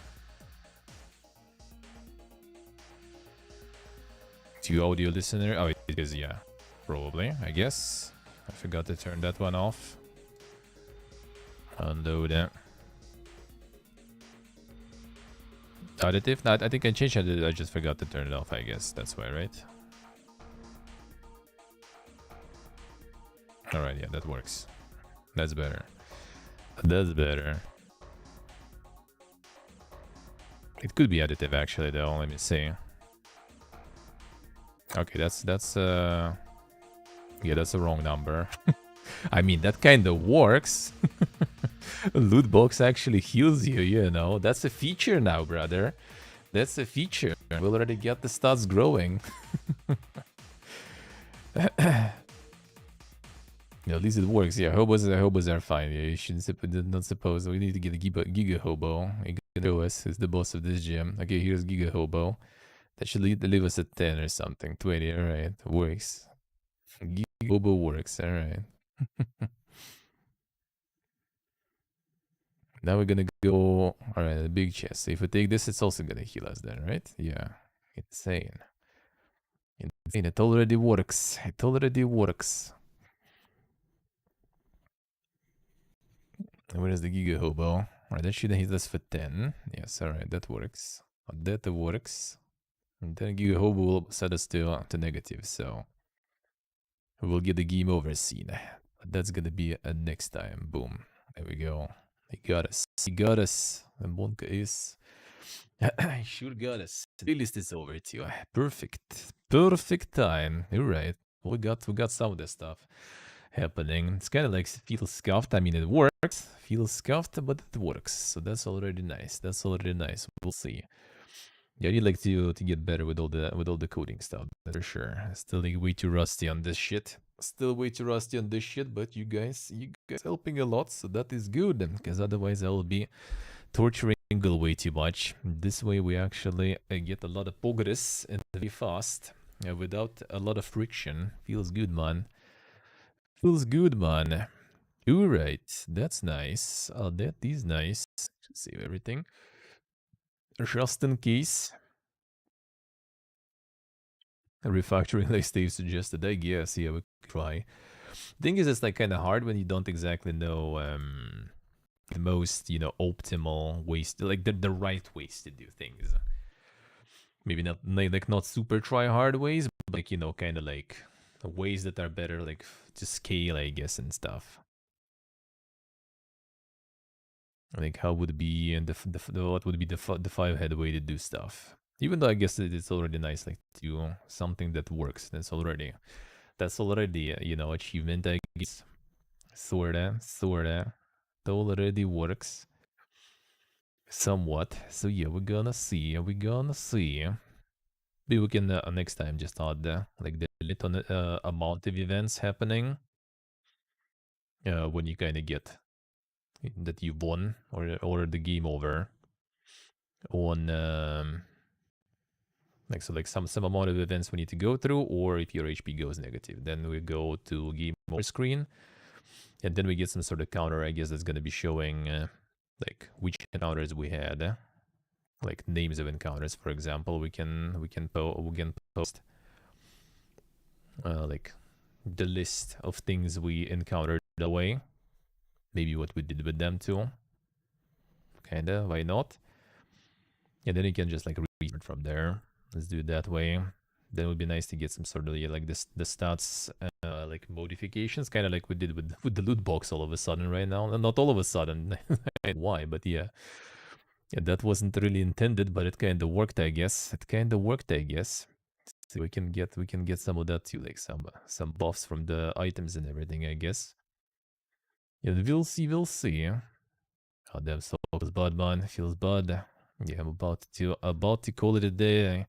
S1: Two audio listener. Oh, it is, yeah. Probably, I guess. I forgot to turn that one off. Unload it. Additive? No, I think I changed it. I just forgot to turn it off, I guess. That's why, right? Alright, yeah, that works. That's better. That's better. It could be additive, actually, though. Let me see. Okay, yeah, that's the wrong number. I mean, that kind of works. Loot box actually heals you, you know. That's a feature now, brother. That's a feature. We already got the stats growing. Yeah, at least it works. Yeah, hobos are fine. Yeah, you shouldn't not suppose we need to get a Giga Hobo. Giga is the boss of this gym. Okay, here's Giga Hobo. That should leave us at 10 or something. 20, alright. Works. Giga Hobo works, alright. Now we're gonna go. Alright, the big chest. So if we take this, it's also gonna heal us then, right? Yeah. Insane. Insane. It already works. It already works. Where is the Giga Hobo? Alright, that should hit us for 10. Yes, alright, that works. That works. And then Giga Hobo will set us to negative, so we'll get the game over scene. But that's gonna be a next time. Boom. There we go. He got us. He got us. And Bonka is. He sure got us. The playlist is over too. Perfect. Perfect time. You're right. We got some of this stuff happening. It's kind of like feels scuffed. I mean, it works. Feels scuffed, but it works. So that's already nice. That's already nice. We'll see. Yeah, I'd like to get better with all the coding stuff. That's for sure. Still like way too rusty on this shit. Still way too rusty on this shit. But you guys helping a lot, so that is good. Because otherwise, I will be torturing Angle way too much. This way, we actually get a lot of progress and very fast without a lot of friction. Feels good, man. Feels good, man. Alright, that's nice. That is nice. Save everything. Just in case. Refactoring like Steve suggested, I guess. Yeah, we could try. Thing is, it's like kind of hard when you don't exactly know the most, optimal ways to, like the right ways to do things. Maybe not super try hard ways, but like, kind of like ways that are better, like to scale, I guess, and stuff. Like how would be and what would be the 5-head way to do stuff? Even though I guess it's already nice, like to do something that works. That's already achievement, I guess. Sorta. It already works somewhat. So yeah, we're gonna see. Maybe we can next time just add like the little amount of events happening when you kind of get that you won or the game over on like some amount of events we need to go through, or if your HP goes negative, then we go to game over screen, and then we get some sort of counter. I guess that's gonna be showing like which encounters we had, like names of encounters. For example, we can post like the list of things we encountered that way. Maybe what we did with them too. Kinda, why not? And then you can just like read it from there. Let's do it that way. Then it would be nice to get some sort of like the stats like modifications, kind of like we did with the loot box all of a sudden right now. Not all of a sudden, why? But yeah, that wasn't really intended, but it kind of worked, I guess. So we can get some of that too, like some buffs from the items and everything, I guess. Yeah, we'll see. Oh damn, so feels bad, man. Feels bad. Yeah, I'm about to call it a day. I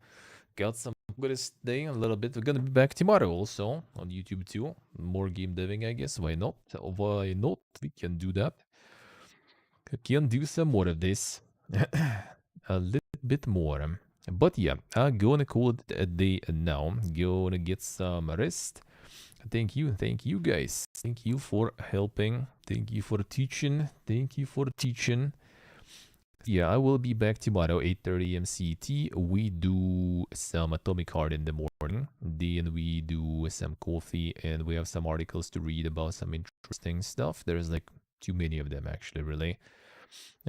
S1: got some good day a little bit. We're gonna be back tomorrow also on YouTube too. More game deving, I guess. Why not? Why not? We can do that. Can do some more of this. A little bit more. But yeah, I'm gonna call it a day now. Gonna get some rest. Thank you guys. Thank you for helping. Thank you for teaching. Thank you for teaching. Yeah, I will be back tomorrow, 8:30 a.m. CT. We do some Atomic Heart in the morning. Then we do some coffee, and we have some articles to read about some interesting stuff. There's like too many of them, actually, really.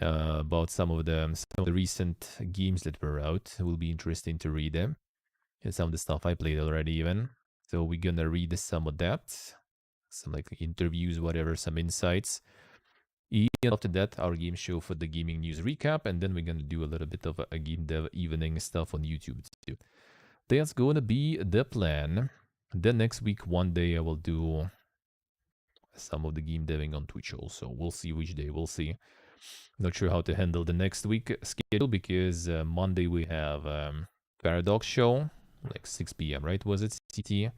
S1: About some of the recent games that were out. It will be interesting to read them. And some of the stuff I played already, even. So we're gonna read some of that. Some like interviews, whatever, some insights. And after that, our game show for the gaming news recap, and then we're gonna do a little bit of a game dev evening stuff on YouTube too. That's gonna be the plan. Then next week, one day I will do some of the game deving on Twitch also. We'll see which day. We'll see. Not sure how to handle the next week schedule because Monday we have Paradox show, like 6 p.m. Right? Was it CT?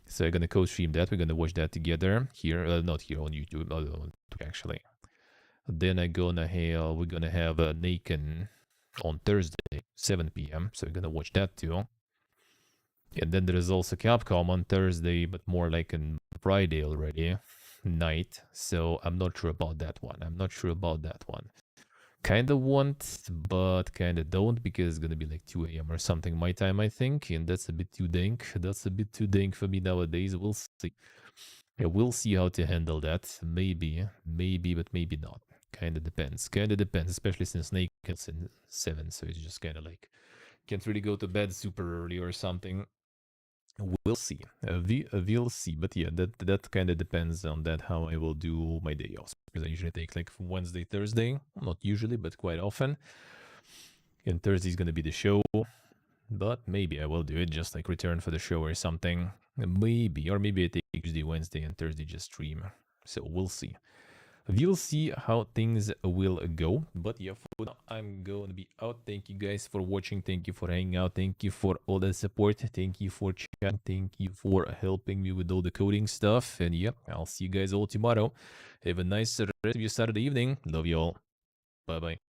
S1: So I'm gonna co-stream that. We're gonna watch that together here, not here on YouTube, actually. Then we're gonna have Naken on Thursday, 7 p.m. So we're gonna watch that too. And then there is also Capcom on Thursday, but more like on Friday already night. So I'm not sure about that one. Kinda want, but kinda don't, because it's gonna be like 2 a.m. or something my time, I think, and that's a bit too dank. That's a bit too dank for me nowadays. We'll see. Yeah, we'll see how to handle that. Maybe, but maybe not. Kinda depends, especially since Snake is in 7, so it's just kinda like, can't really go to bed super early or something. We'll see. We'll see. But yeah, that kind of depends on that how I will do my day off. Because I usually take like Wednesday, Thursday. Not usually, but quite often. And Thursday's gonna be the show. But maybe I will do it, just like return for the show or something. Maybe. Or maybe I take Tuesday, Wednesday, and Thursday just stream. So we'll see. We'll see how things will go. But yeah, for now, I'm going to be out. Thank you guys for watching. Thank you for hanging out. Thank you for all the support. Thank you for chatting. Thank you for helping me with all the coding stuff. And yeah, I'll see you guys all tomorrow. Have a nice rest of your Saturday evening. Love you all. Bye-bye.